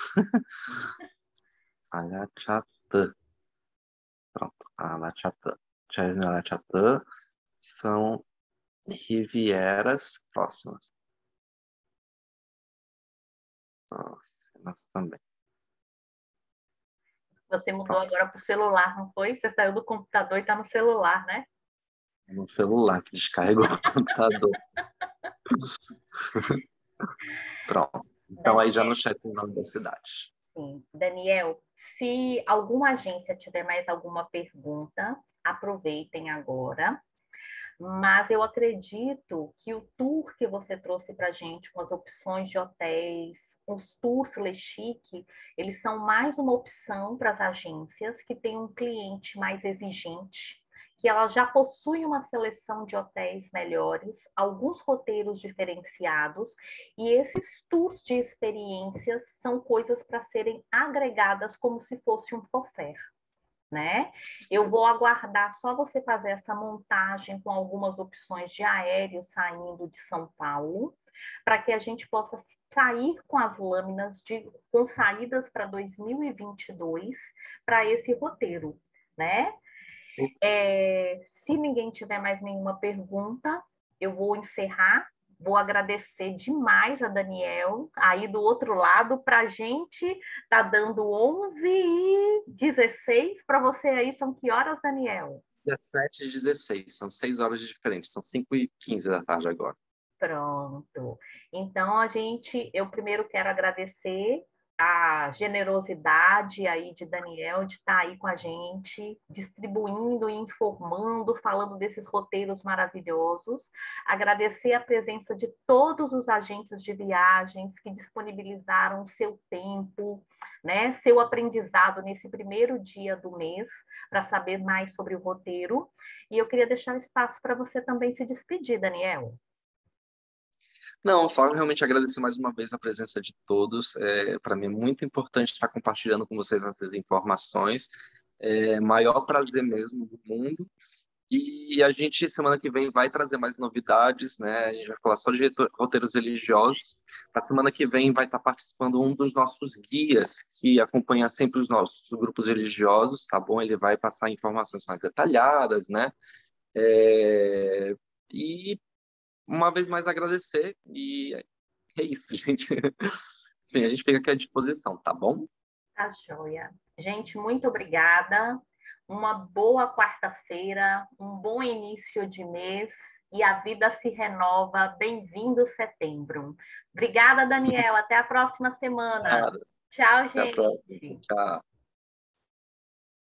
Alachatã. Pronto, Alachatã. Cheshme e Alachatã são rivieras próximas. Próximas também. Você mudou agora para o celular, não foi? Você saiu do computador e está no celular, né? No celular, que descarregou o computador. Pronto. Então, aí já no chat tem o nome da cidade. Sim. Daniel, se alguma agência tiver mais alguma pergunta, aproveitem agora. Mas eu acredito que o tour que você trouxe para a gente, com as opções de hotéis, os tours Le Chic, eles são mais uma opção para as agências que têm um cliente mais exigente, que ela já possui uma seleção de hotéis melhores, alguns roteiros diferenciados, e esses tours de experiências são coisas para serem agregadas como se fosse um forfait. Né? Eu vou aguardar só você fazer essa montagem com algumas opções de aéreo saindo de São Paulo, para que a gente possa sair com as lâminas com saídas para 2022 para esse roteiro, né? Se ninguém tiver mais nenhuma pergunta, eu vou encerrar Vou agradecer demais a Daniel, aí do outro lado, para a gente tá dando 11h16, para você aí são que horas, Daniel? 17h16, são 6 horas de diferença, são 5h15 da tarde agora. Pronto. Então, eu primeiro quero agradecer a generosidade aí de Daniel de estar aí com a gente, distribuindo, informando, falando desses roteiros maravilhosos. Agradecer a presença de todos os agentes de viagens que disponibilizaram o seu tempo, né, seu aprendizado nesse primeiro dia do mês para saber mais sobre o roteiro. E eu queria deixar um espaço para você também se despedir, Daniel. Não, só realmente agradecer mais uma vez a presença de todos. Para mim é muito importante estar compartilhando com vocês essas informações. Maior prazer mesmo do mundo. E a gente, semana que vem, vai trazer mais novidades, né? A gente vai falar só de roteiros religiosos. Na semana que vem vai estar participando um dos nossos guias, que acompanha sempre os nossos grupos religiosos, tá bom? Ele vai passar informações mais detalhadas, né? E uma vez mais agradecer e é isso, gente. Sim, a gente fica aqui à disposição, tá bom? Tá joia. Gente, muito obrigada. Uma boa quarta-feira, um bom início de mês e a vida se renova. Bem-vindo setembro. Obrigada, Daniel. Até a próxima semana. Claro. Tchau, Até a próxima. gente. Tchau.